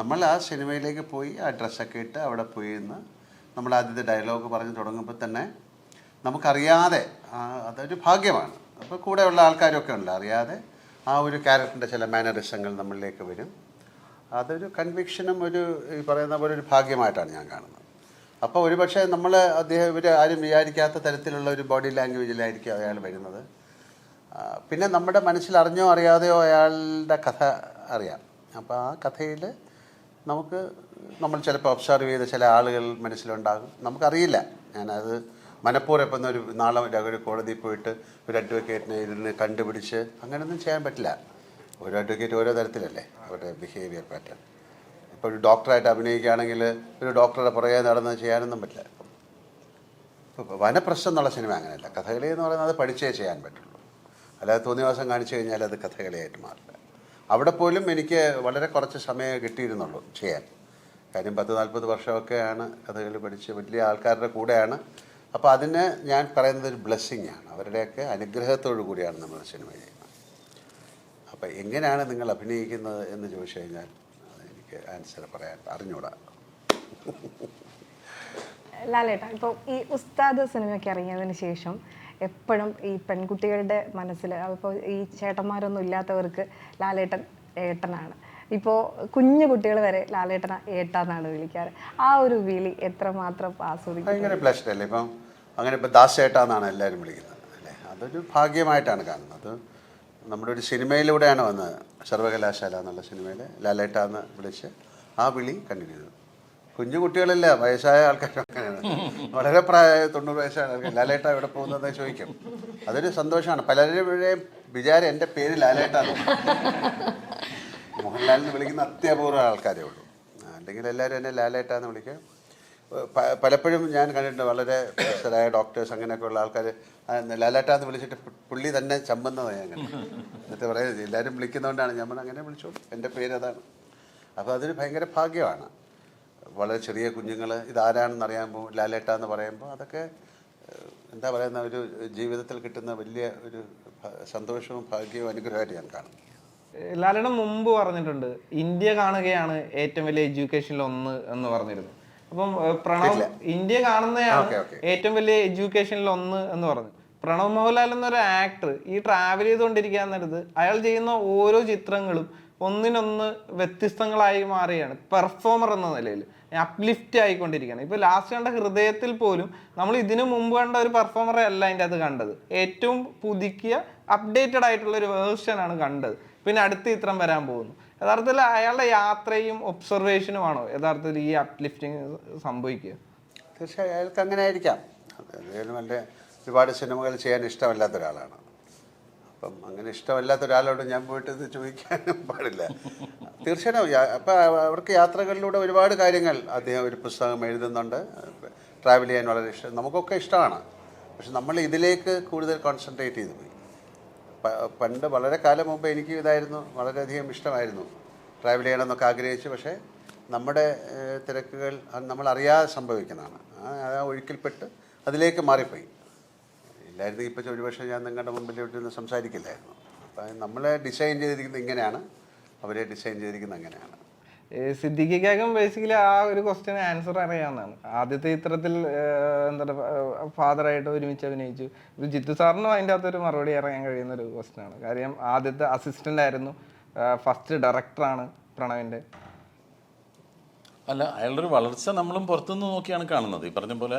നമ്മൾ ആ സിനിമയിലേക്ക് പോയി ആ ഡ്രസ്സൊക്കെ ഇട്ട് അവിടെ പോയി നിന്ന് നമ്മൾ ആദ്യത്തെ ഡയലോഗ് പറഞ്ഞ് തുടങ്ങുമ്പോൾ തന്നെ നമുക്കറിയാതെ അതൊരു ഭാഗ്യമാണ്. അപ്പോൾ കൂടെയുള്ള ആൾക്കാരൊക്കെ ഉണ്ട്, അറിയാതെ ആ ഒരു ക്യാരക്ടറിൻ്റെ ചില മാനറിസങ്ങൾ നമ്മളിലേക്ക് വരും. അതൊരു കൺവിക്ഷനും ഒരു ഈ പറയുന്ന പോലെ ഒരു ഭാഗ്യമായിട്ടാണ് ഞാൻ കാണുന്നത്. അപ്പോൾ ഒരുപക്ഷെ നമ്മൾ ഇവർ ആരും വിചാരിക്കാത്ത തരത്തിലുള്ള ഒരു ബോഡി ലാംഗ്വേജിലായിരിക്കും അയാൾ വരുന്നത്. പിന്നെ നമ്മുടെ മനസ്സിൽ അറിഞ്ഞോ അറിയാതെയോ അയാളുടെ കഥ അറിയാം. അപ്പോൾ ആ കഥയിൽ നമുക്ക് നമ്മൾ ചിലപ്പോൾ ഒബ്സർവ് ചെയ്ത ചില ആളുകൾ മനസ്സിലുണ്ടാകും, നമുക്കറിയില്ല. ഞാനത് മനഃപൂർവ്വം ഇപ്പം ഒരു നാളെ ഒരു കോടതിയിൽ പോയിട്ട് ഒരു അഡ്വക്കേറ്റിനെ ഇരുന്ന് കണ്ടുപിടിച്ച് അങ്ങനെയൊന്നും ചെയ്യാൻ പറ്റില്ല. ഓരോ അഡ്വക്കേറ്റ് ഓരോ തരത്തിലല്ലേ അവരുടെ ബിഹേവിയർ പാറ്റേൺ. ഇപ്പോൾ ഒരു ഡോക്ടറായിട്ട് അഭിനയിക്കുകയാണെങ്കിൽ ഒരു ഡോക്ടറുടെ പുറകെ നടന്ന് ചെയ്യാനൊന്നും പറ്റില്ല. ഇപ്പോൾ വനപ്രശ്നം എന്നുള്ള സിനിമ അങ്ങനെയല്ല. കഥകളി എന്ന് പറയുന്നത് അത് പഠിച്ചേ ചെയ്യാൻ പറ്റുള്ളൂ. അല്ലാതെ തോന്നിവാസം കാണിച്ചു കഴിഞ്ഞാൽ അത് കഥകളിയായിട്ട് മാറില്ല. അവിടെ പോലും എനിക്ക് വളരെ കുറച്ച് സമയമേ കിട്ടിയിരുന്നുള്ളൂ ചെയ്യാൻ. കാര്യം 10-40 വർഷമൊക്കെയാണ് കഥകളി പഠിച്ച് വലിയ ആൾക്കാരുടെ കൂടെയാണ്. അപ്പോൾ അതിന് ഞാൻ പറയുന്നത് ഒരു ബ്ലെസ്സിങ് ആണ്. അവരുടെയൊക്കെ അനുഗ്രഹത്തോടു കൂടിയാണ് നമ്മൾ സിനിമ ചെയ്യുന്നത്. അപ്പോൾ എങ്ങനെയാണ് നിങ്ങൾ അഭിനയിക്കുന്നത് എന്ന് ചോദിച്ചു കഴിഞ്ഞാൽ എനിക്ക് ആൻസർ പറയാൻ അറിഞ്ഞൂടാ. ലാലേട്ടാ, ഇപ്പോൾ ഈ ഉസ്താദ് സിനിമയൊക്കെ ഇറങ്ങിയതിന് ശേഷം എപ്പോഴും ഈ പെൺകുട്ടികളുടെ മനസ്സിൽ, ഇപ്പോൾ ഈ ചേട്ടന്മാരൊന്നും ഇല്ലാത്തവർക്ക് ലാലേട്ടൻ ഏട്ടനാണ്. ഇപ്പോൾ കുഞ്ഞു കുട്ടികൾ വരെ ലാലേട്ടന ഏട്ടാന്നാണ് വിളിക്കാറ്. ആ ഒരു വിളി എത്രമാത്രം ആസ്വദിക്കും? ഭയങ്കര പ്ലഷർ അല്ലേ. ഇപ്പം അങ്ങനെ ഇപ്പോൾ ദാസേട്ടാന്നാണ് എല്ലാവരും വിളിക്കുന്നത് അല്ലേ. അതൊരു ഭാഗ്യമായിട്ടാണ് കാണുന്നത്. നമ്മുടെ ഒരു സിനിമയിലൂടെയാണ് വന്നത്. സർവകലാശാല എന്നുള്ള സിനിമയിൽ ലാലേട്ടാന്ന് വിളിച്ച് ആ വിളി കണ്ടിന്യൂ ചെയ്തു. കുഞ്ഞു കുട്ടികളില്ല, വയസ്സായ ആൾക്കാരൊക്കെയാണ്. വളരെ 90 വയസ്സായ ആൾക്കാർ ലാലേട്ട എവിടെ പോകുന്നതെന്ന് ചോദിക്കും. അതൊരു സന്തോഷമാണ്. പലരുടെയും വിചാരം എൻ്റെ പേര് ലാലേട്ടാണ്. മോഹൻലാലിന് വിളിക്കുന്ന അത്യപൂർവ്വ ആൾക്കാരേ ഉള്ളൂ. അല്ലെങ്കിൽ എല്ലാവരും എന്നെ ലാലേട്ടാന്ന് വിളിക്കും. പലപ്പോഴും ഞാൻ കണ്ടിട്ടുണ്ട് വളരെ പ്രൊഫസറായ ഡോക്ടേഴ്സ് അങ്ങനെയൊക്കെ ഉള്ള ആൾക്കാർ ലാലേട്ടാന്ന് വിളിച്ചിട്ട് പുള്ളി തന്നെ ചമ്പുന്നതാണ് ഞാൻ കണ്ടത്. എന്നിട്ട് പറയുന്നത് എല്ലാവരും വിളിക്കുന്നതുകൊണ്ടാണ് ഞാൻ അങ്ങനെ വിളിച്ചോളൂ, എൻ്റെ പേര് അതാണ്. അപ്പോൾ അതൊരു ഭയങ്കര ഭാഗ്യമാണ്. വളരെ ചെറിയ കുഞ്ഞുങ്ങൾ ഇതാരാണെന്ന് അറിയാൻ പോകും, ലാലേട്ട എന്ന് പറയുമ്പോൾ അതൊക്കെ എന്താ പറയുന്ന ഒരു ജീവിതത്തിൽ കിട്ടുന്ന വലിയ ഒരു സന്തോഷവും ഭാഗ്യവും അനുഗ്രഹമായിട്ട് ഞാൻ കാണുന്നു. ലാലേട്ടൻ മുമ്പ് പറഞ്ഞിട്ടുണ്ട് ഇന്ത്യ കാണുകയാണ് ഏറ്റവും വലിയ എഡ്യൂക്കേഷനിൽ ഒന്ന് എന്ന് പറഞ്ഞിരുന്നു. അപ്പം പ്രണവ് ഇന്ത്യ കാണുന്നതാണ് ഏറ്റവും വലിയ എഡ്യൂക്കേഷനിൽ ഒന്ന് എന്ന് പറഞ്ഞു. പ്രണവ് മോഹൻലാൽ എന്നൊരു ആക്ടർ ഈ ട്രാവൽ ചെയ്തുകൊണ്ടിരിക്കാൻ നേരത്ത് അയാൾ ചെയ്യുന്ന ഓരോ ചിത്രങ്ങളും ഒന്നിനൊന്ന് വ്യത്യസ്തങ്ങളായി മാറുകയാണ്. പെർഫോമർ എന്ന നിലയിൽ അപ്ലിഫ്റ്റ് ആയിക്കൊണ്ടിരിക്കുകയാണ്. ഇപ്പോൾ ലാസ്റ്റ് കണ്ട ഹൃദയത്തിൽ പോലും നമ്മൾ ഇതിനു മുമ്പ് കണ്ട ഒരു പെർഫോമറെ അല്ല അതിൻ്റെ അത് കണ്ടത്. ഏറ്റവും പുതുക്കിയ അപ്ഡേറ്റഡ് ആയിട്ടുള്ള ഒരു വേർഷനാണ് കണ്ടത്. പിന്നെ അടുത്ത ചിത്രം വരാൻ പോകുന്നു. യഥാർത്ഥത്തിൽ അയാളുടെ യാത്രയും ഒബ്സർവേഷനുമാണോ യഥാർത്ഥത്തിൽ ഈ അപ്ലിഫ്റ്റിങ് സംഭവിക്കുക? തീർച്ചയായും അയാൾക്ക് അങ്ങനെ ആയിരിക്കാം. നല്ല ഒരുപാട് സിനിമകൾ ചെയ്യാൻ ഇഷ്ടമല്ലാത്ത ഒരാളാണ്. അപ്പം അങ്ങനെ ഇഷ്ടമല്ലാത്ത ഒരാളോട് ഞാൻ പോയിട്ട് ഇത് ചോദിക്കാനും പാടില്ല. തീർച്ചയായും അപ്പം അവർക്ക് യാത്രകളിലൂടെ ഒരുപാട് കാര്യങ്ങൾ അദ്ദേഹം ഒരു പുസ്തകം എഴുതുന്നുണ്ട്. ട്രാവൽ ചെയ്യാൻ വളരെ ഇഷ്ടം, നമുക്കൊക്കെ ഇഷ്ടമാണ്. പക്ഷെ നമ്മൾ ഇതിലേക്ക് കൂടുതൽ കോൺസെൻട്രേറ്റ് ചെയ്തു പോയി. പണ്ട് വളരെ കാലം മുമ്പ് എനിക്ക് ഇതായിരുന്നു, വളരെയധികം ഇഷ്ടമായിരുന്നു ട്രാവൽ ചെയ്യണമെന്നൊക്കെ ആഗ്രഹിച്ചു. പക്ഷേ നമ്മുടെ തിരക്കുകൾ നമ്മൾ അറിയാതെ സംഭവിക്കുന്നതാണ്. ആ ഒഴുക്കിൽപ്പെട്ട് അതിലേക്ക് മാറിപ്പോയി. ഇല്ലായിരുന്നെങ്കിൽ ഇപ്പോൾ ഒരുപക്ഷെ ഞാൻ നിങ്ങളുടെ മുമ്പിലോട്ട് സംസാരിക്കില്ലായിരുന്നു. അപ്പം നമ്മളെ ഡിസൈൻ ചെയ്തിരിക്കുന്നത് ഇങ്ങനെയാണ്, അവരെ ഡിസൈൻ ചെയ്തിരിക്കുന്നത് അങ്ങനെയാണ്. സിദ്ദിഖിക്കും ബേസിക്കലി ആ ഒരു ക്വസ്റ്റ്യൻ ആൻസർ അറിയാവുന്നതാണ്. ആദ്യത്തെ ചിത്രത്തിൽ എന്താ ഫാദറായിട്ട് ഒരുമിച്ച് അഭിനയിച്ചു. ജിത്തു സാറിനും അതിൻ്റെ അകത്തൊരു മറുപടി അറിയാൻ കഴിയുന്ന ഒരു ക്വസ്റ്റ്യനാണ്. കാര്യം ആദ്യത്തെ അസിസ്റ്റൻ്റ് ആയിരുന്നു, ഫസ്റ്റ് ഡയറക്ടറാണ് പ്രണവിൻ്റെ. അല്ല, അയാളുടെ ഒരു വളർച്ച നമ്മളും പുറത്തുനിന്ന് നോക്കിയാണ് കാണുന്നത്. ഈ പറഞ്ഞ പോലെ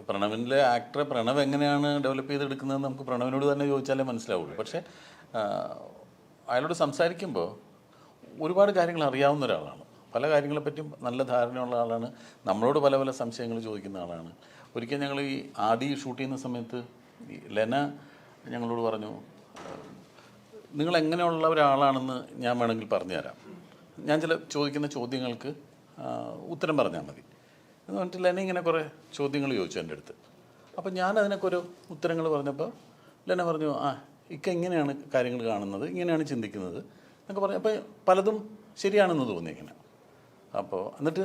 പ്രണവിൻ്റെ ആക്ടറെ പ്രണവ് എങ്ങനെയാണ് ഡെവലപ്പ് ചെയ്തെടുക്കുന്നതെന്ന് നമുക്ക് പ്രണവിനോട് തന്നെ ചോദിച്ചാലേ മനസ്സിലാവുള്ളൂ. പക്ഷേ അയാളോട് സംസാരിക്കുമ്പോൾ ഒരുപാട് കാര്യങ്ങൾ അറിയാവുന്ന ഒരാളാണ്. പല കാര്യങ്ങളെപ്പറ്റിയും നല്ല ധാരണയുള്ള ആളാണ്. നമ്മളോട് പല പല സംശയങ്ങൾ ചോദിക്കുന്ന ആളാണ്. ഒരിക്കൽ ഞങ്ങൾ ഈ ആദി ഷൂട്ട് ചെയ്യുന്ന സമയത്ത് ഈ ലെന ഞങ്ങളോട് പറഞ്ഞു, നിങ്ങൾ എങ്ങനെയുള്ള ഒരാളാണെന്ന് ഞാൻ വേണമെങ്കിൽ പറഞ്ഞുതരാം, ഞാൻ ചില ചോദിക്കുന്ന ചോദ്യങ്ങൾക്ക് ഉത്തരം പറഞ്ഞാൽ മതി എന്ന് പറഞ്ഞിട്ട് ലെന ഇങ്ങനെ കുറേ ചോദ്യങ്ങൾ ചോദിച്ചു എൻ്റെ അടുത്ത്. അപ്പോൾ ഞാൻ അതിനൊക്കെ ഒരു ഉത്തരങ്ങൾ പറഞ്ഞപ്പോൾ ലെന പറഞ്ഞു, ഇക്ക ഇങ്ങനെയാണ് കാര്യങ്ങൾ കാണുന്നത്, ഇങ്ങനെയാണ് ചിന്തിക്കുന്നത് എന്നൊക്കെ പറഞ്ഞു. അപ്പോൾ പലതും ശരിയാണെന്ന് തോന്നി ഇങ്ങനെ. അപ്പോൾ എന്നിട്ട്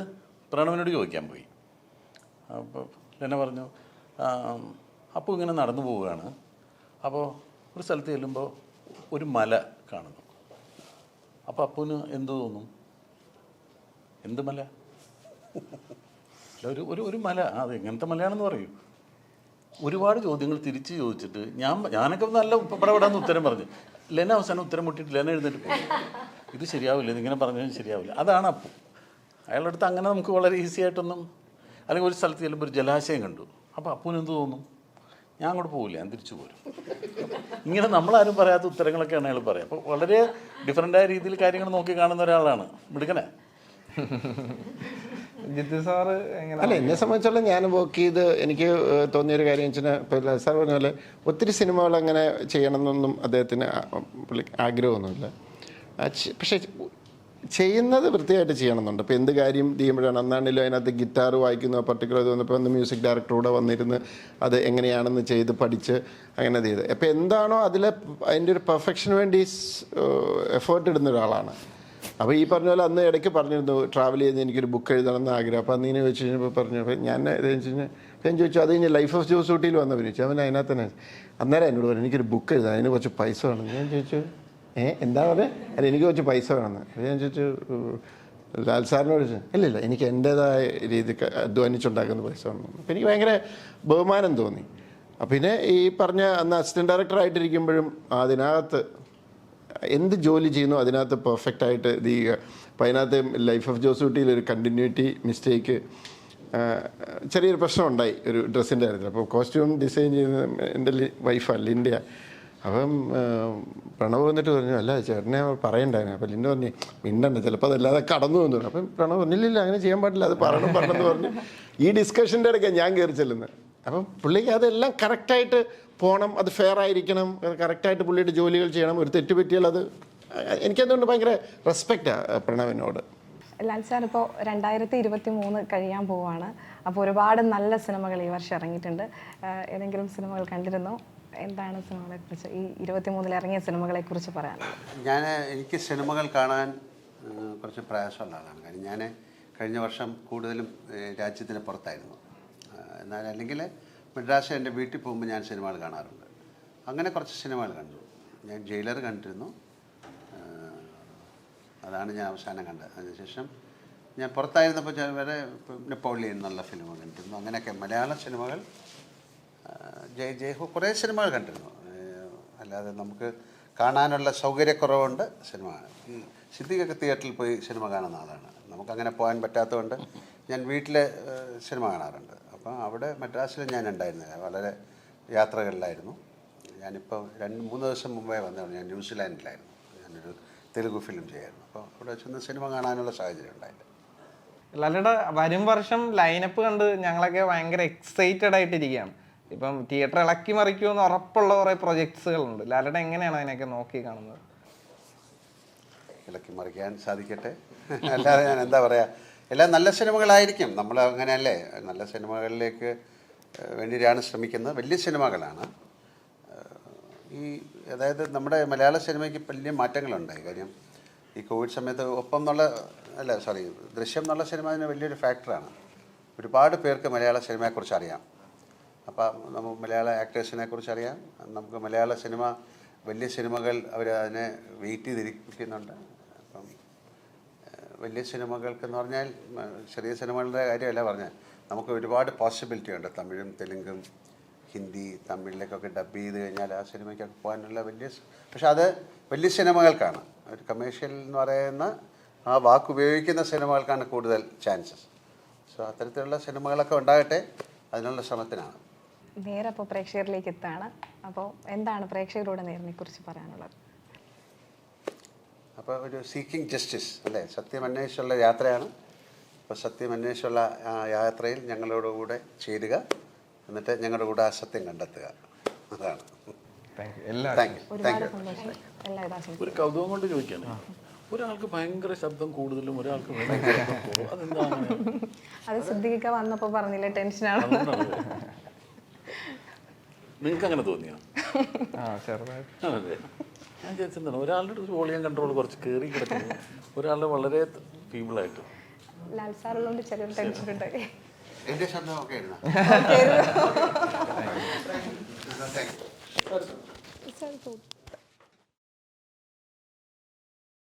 പ്രണവിനോട് ചോദിക്കാൻ പോയി. അപ്പോൾ ലെന പറഞ്ഞു, അപ്പോൾ ഇങ്ങനെ നടന്നു പോവുകയാണ്. അപ്പോൾ ഒരു സ്ഥലത്ത് ചെല്ലുമ്പോൾ ഒരു മല കാണുന്നു. അപ്പോൾ അപ്പൂന് എന്ത് തോന്നും? എന്ത് മല? അല്ല, ഒരു മല. അത് എങ്ങനത്തെ മലയാണെന്ന് പറയൂ. ഒരുപാട് ചോദ്യങ്ങൾ തിരിച്ച് ചോദിച്ചിട്ട് ഞാനൊക്കെ നല്ല പടപെടാന്ന് ഉത്തരം പറഞ്ഞു. ലെന അവസാനം ഉത്തരം മുട്ടിയിട്ട് ലെന എഴുന്നേറ്റ് പോയി. ഇത് ശരിയാവില്ല, ഇതിങ്ങനെ പറഞ്ഞാൽ ശരിയാവില്ല. അതാണ് അപ്പു. അയാളുടെ അടുത്ത് അങ്ങനെ നമുക്ക് വളരെ ഈസി ആയിട്ടൊന്നും, അല്ലെങ്കിൽ ഒരു സ്ഥലത്ത് ചെല്ലുമ്പോൾ ഒരു ജലാശയം കണ്ടു, അപ്പോൾ അപ്പൂന് എന്ത് തോന്നും? ഞാൻ അങ്ങോട്ട് പോകില്ല, ഞാൻ തിരിച്ചു പോരും. ഇങ്ങനെ നമ്മളാരും പറയാത്ത ഉത്തരങ്ങളൊക്കെയാണ് അയാൾ പറയുക. അപ്പോൾ വളരെ ഡിഫറൻ്റായ രീതിയിൽ കാര്യങ്ങൾ നോക്കി കാണുന്ന ഒരാളാണ്. മിടുക്കനെ. ജിത്തു സാറ് എങ്ങനെ? അല്ല, എന്നെ സംബന്ധിച്ചോളം ഞാൻ വർക്ക് ചെയ്ത് എനിക്ക് തോന്നിയൊരു കാര്യം വെച്ചാൽ, ഇപ്പോൾ സാർ പറഞ്ഞ പോലെ ഒത്തിരി സിനിമകൾ അങ്ങനെ ചെയ്യണമെന്നൊന്നും അദ്ദേഹത്തിന് ആഗ്രഹമൊന്നുമില്ല. പക്ഷേ ചെയ്യുന്നത് വൃത്തിയായിട്ട് ചെയ്യണമെന്നുണ്ട്. ഇപ്പോൾ എന്ത് കാര്യം ചെയ്യുമ്പോഴാണ്, അന്നാണെങ്കിലും അതിനകത്ത് ഗിറ്റാർ വായിക്കുന്ന പർട്ടിക്കുലർ ഇത് വന്നപ്പോൾ അന്ന് മ്യൂസിക് ഡയറക്ടറൂടെ വന്നിരുന്ന് അത് എങ്ങനെയാണെന്ന് ചെയ്ത് പഠിച്ച് അങ്ങനെ ചെയ്ത്, അപ്പോൾ എന്താണോ അതിൻ്റെ ഒരു പെർഫെക്ഷന് വേണ്ടി എഫേർട്ട് ഇടുന്ന ഒരാളാണ്. അപ്പോൾ ഈ പറഞ്ഞ പോലെ അന്ന് ഇടയ്ക്ക് പറഞ്ഞിരുന്നു ട്രാവൽ ചെയ്ത് എനിക്കൊരു ബുക്ക് എഴുതണമെന്ന് ആഗ്രഹം. അപ്പോൾ അന്നിങ്ങനെ വെച്ച് കഴിഞ്ഞപ്പോൾ പറഞ്ഞു, അപ്പോൾ ഞാൻ ഇതെന്ന് വെച്ച് ഞാൻ ചോദിച്ചു, അത് കഴിഞ്ഞ് ലൈഫ് ഓഫ് ജോസ് ഊട്ടിയിൽ വന്നപ്പോൾ ചോദിച്ചു, അവൻ അതിനകത്ത് തന്നെ അന്നേരം എന്നോട് പറഞ്ഞു എനിക്കൊരു ബുക്ക് എഴുതാം, അതിന് കുറച്ച് പൈസ വേണം. ഞാൻ ചോദിച്ചു, എന്താ പറയുക? അല്ല, എനിക്ക് കുറച്ച് പൈസ വേണമെന്ന്. അപ്പോൾ ഞാൻ ചോദിച്ചു ലാൽ സാറിനോട് ചോദിച്ചു, ഇല്ല എനിക്ക് എൻ്റേതായ രീതിക്ക് അധ്വാനിച്ചുണ്ടാക്കുന്ന പൈസ വേണം. അപ്പോൾ എനിക്ക് ഭയങ്കര ബഹുമാനം തോന്നി. പിന്നെ ഈ പറഞ്ഞ അന്ന് അസിസ്റ്റൻറ്റ് ഡയറക്ടറായിട്ടിരിക്കുമ്പോഴും അതിനകത്ത് എന്ത് ജോലി ചെയ്യുന്നു അതിനകത്ത് പെർഫെക്റ്റായിട്ട് ഇത് ചെയ്യുക. അപ്പോൾ അതിനകത്ത് ലൈഫ് ഓഫ് ജോസ് ഊട്ടിയിൽ ഒരു കണ്ടിന്യൂറ്റി മിസ്റ്റേക്ക്, ചെറിയൊരു പ്രശ്നം ഉണ്ടായി ഒരു ഡ്രസ്സിൻ്റെ കാര്യത്തിൽ. അപ്പോൾ കോസ്റ്റ്യൂം ഡിസൈൻ ചെയ്യുന്നത് എൻ്റെ വൈഫാണ് ലിൻഡ. അപ്പം പ്രണവ് വന്നിട്ട് പറഞ്ഞു, അല്ല ചേട്ടനെ പറയണ്ടായിരുന്നു. അപ്പോൾ ലിൻഡ പറഞ്ഞു, മിണ്ടണ്ട, ചിലപ്പോൾ അതല്ലാതെ കടന്നു വന്നു. അപ്പം പ്രണവ് പറഞ്ഞില്ല, അങ്ങനെ ചെയ്യാൻ പാടില്ല, അത് പറഞ്ഞെന്ന് പറഞ്ഞു. ഈ ഡിസ്കഷൻ്റെ ഇടയ്ക്ക് ഞാൻ കയറി ചെല്ലുന്നത്. അപ്പം പുള്ളിക്ക് അതെല്ലാം കറക്റ്റായിട്ട് പോകണം, അത് ഫെയർ ആയിരിക്കണം, കറക്റ്റായിട്ട് പുള്ളിയുടെ ജോലികൾ ചെയ്യണം. ഒരു തെറ്റ് പറ്റിയാൽ അത് എനിക്കതുകൊണ്ട് ഭയങ്കര റെസ്പെക്റ്റാണ് പ്രണവിനോട്. ലാൽ സാർ ഇപ്പോൾ 2023 കഴിയാൻ പോവാണ്. അപ്പോൾ ഒരുപാട് നല്ല സിനിമകൾ ഈ വർഷം ഇറങ്ങിയിട്ടുണ്ട്. ഏതെങ്കിലും സിനിമകൾ കണ്ടിരുന്നോ? എന്താണ് സിനിമകളെക്കുറിച്ച്, ഈ 23 ഇറങ്ങിയ സിനിമകളെക്കുറിച്ച് പറയാനുള്ളത്? എനിക്ക് സിനിമകൾ കാണാൻ കുറച്ച് പ്രയാസമുള്ള ആളാണ്. കാര്യം ഞാൻ കഴിഞ്ഞ വർഷം കൂടുതലും രാജ്യത്തിന് പുറത്തായിരുന്നു. എന്നാൽ അല്ലെങ്കിൽ മദ്രാസ് എൻ്റെ വീട്ടിൽ പോകുമ്പോൾ ഞാൻ സിനിമകൾ കാണാറുണ്ട്. അങ്ങനെ കുറച്ച് സിനിമകൾ കണ്ടു. ഞാൻ ജയിലർ കണ്ടിരുന്നു, അതാണ് ഞാൻ അവസാനം കണ്ടത്. അതിനുശേഷം ഞാൻ പുറത്തായിരുന്നപ്പോൾ വരെ നെപ്പോളിയൻ എന്നുള്ള ഫിലിം കണ്ടിരുന്നു. അങ്ങനെയൊക്കെ മലയാള സിനിമകൾ ജയ്ഹോ കുറേ സിനിമകൾ കണ്ടിരുന്നു. അല്ലാതെ നമുക്ക് കാണാനുള്ള സൗകര്യക്കുറവുണ്ട്. സിനിമ ഈ സിദ്ദിഖൊക്കെ തിയേറ്ററിൽ പോയി സിനിമ കാണുന്ന ആളാണ്. നമുക്കങ്ങനെ പോകാൻ പറ്റാത്തതുകൊണ്ട് ഞാൻ വീട്ടിൽ സിനിമ കാണാറുണ്ട്. അപ്പം അവിടെ മദ്രാസിൽ ഞാൻ ഉണ്ടായിരുന്നില്ല, വളരെ യാത്രകളിലായിരുന്നു. ഞാനിപ്പോൾ 2-3 ദിവസം മുമ്പേ വന്നതാണ്. ഞാൻ ന്യൂസിലാൻഡിലായിരുന്നു. ഞാനൊരു തെലുഗു ഫിലിം ചെയ്യായിരുന്നു. അപ്പോൾ അവിടെ ചെന്ന് സിനിമ കാണാനുള്ള സാഹചര്യം ഉണ്ടായില്ല. ലാലേട്ട വരും വർഷം ലൈനപ്പ് കണ്ട് ഞങ്ങളൊക്കെ ഭയങ്കര എക്സൈറ്റഡ് ആയിട്ടിരിക്കുകയാണ്. ഇപ്പം തിയേറ്റർ ഇളക്കി മറിക്കുമെന്ന് ഉറപ്പുള്ള കുറേ പ്രൊജക്ട്സുകളുണ്ട്. ലാലേട്ട എങ്ങനെയാണ് അതിനൊക്കെ നോക്കി കാണുന്നത്? ഇളക്കി മറിക്കാൻ സാധിക്കട്ടെ, അല്ലാതെ ഞാൻ എന്താ പറയുക, എല്ലാം നല്ല സിനിമകളായിരിക്കും. നമ്മൾ അങ്ങനെയല്ലേ, നല്ല സിനിമകളിലേക്ക് വേണ്ടിയാണ് ശ്രമിക്കുന്നത്. വലിയ സിനിമകളാണ് ഈ, അതായത് നമ്മുടെ മലയാള സിനിമയ്ക്ക് വലിയ മാറ്റങ്ങളുണ്ടായി. കാര്യം ഈ കോവിഡ് സമയത്ത് ദൃശ്യം എന്നുള്ള സിനിമ അതിന് വലിയൊരു ഫാക്ടറാണ്. ഒരുപാട് പേർക്ക് മലയാള സിനിമയെക്കുറിച്ച് അറിയാം. അപ്പം നമുക്ക് മലയാള ആക്ടേഴ്സിനെ കുറിച്ച് അറിയാം. നമുക്ക് മലയാള സിനിമ വലിയ സിനിമകൾ അവർ അതിനെ വെയിറ്റ് ചെയ്തിരിക്കുന്നുണ്ട്. അപ്പം വലിയ സിനിമകൾക്കെന്ന് പറഞ്ഞാൽ ചെറിയ സിനിമകളുടെ കാര്യമല്ല പറഞ്ഞാൽ, നമുക്ക് ഒരുപാട് പോസിബിലിറ്റി ഉണ്ട്. തമിഴും തെലുങ്കും ഹിന്ദി തമിഴിലേക്കൊക്കെ ഡബ് ചെയ്ത് കഴിഞ്ഞാൽ ആ സിനിമയ്ക്കൊക്കെ പോകാനുള്ള പക്ഷെ അത് വലിയ സിനിമകൾക്കാണ്, ഒരു കമേഴ്ഷ്യൽ എന്ന് പറയുന്ന ആ വാക്ക് ഉപയോഗിക്കുന്ന സിനിമകൾക്കാണ് കൂടുതൽ ചാൻസസ്. സോ അത്തരത്തിലുള്ള സിനിമകളൊക്കെ ഉണ്ടാകട്ടെ, അതിനുള്ള ശ്രമത്തിനാണ്. നേരെ അപ്പോൾ പ്രേക്ഷകരിലേക്ക് എത്താണ്. അപ്പോൾ എന്താണ് പ്രേക്ഷകരോട് നേരിനെക്കുറിച്ച് പറയാനുള്ളത്? അപ്പോൾ ഒരു സീക്കിംഗ് ജസ്റ്റിസ് അല്ലേ, സത്യം അന്വേഷിച്ചുള്ള യാത്രയാണ്. അപ്പോൾ സത്യം അന്വേഷിച്ചുള്ള ആ യാത്രയിൽ ഞങ്ങളോട് കൂടെ ചേരുക, എന്നിട്ട് ഞങ്ങളുടെ കൂടെ ആ സത്യം കണ്ടെത്തുക. അതാണ്. താങ്ക് യു എല്ലാ താങ്ക് യു. ഒരുപാട് സന്തോഷം. എല്ലാവിധ ഒരു കൗതുകം കൊണ്ട് ചോദിക്കുകയാണ്, ഒരാൾക്ക് ഭയങ്കര ശബ്ദം കൂടുതലും ഒരാൾക്ക് ഭയങ്കര ശബ്ദം കുറവും. അതെന്താണ്? അത് സിദ്ദിഖ വന്നപ്പോൾ പറഞ്ഞില്ലേ ടെൻഷനാണ്. നിങ്ങൾക്ക് അങ്ങനെ തോന്നിയോ? ചെറുതായിട്ട് അതെ, ഞാൻ ചോദിച്ചെന്താണ്, ഒരാളുടെ വോളിയം കൺട്രോൾ കുറച്ച് കയറി കിടക്കുന്നു, ഒരാളുടെ വളരെ ഫീബിളായിട്ട്. ലാൽ സാറുള്ളതുകൊണ്ട് ചെറിയൊരു ടെൻഷൻ ഉണ്ടായി. എൻ്റെ ശബ്ദം ഒക്കെ ആയിരുന്നു. സാർ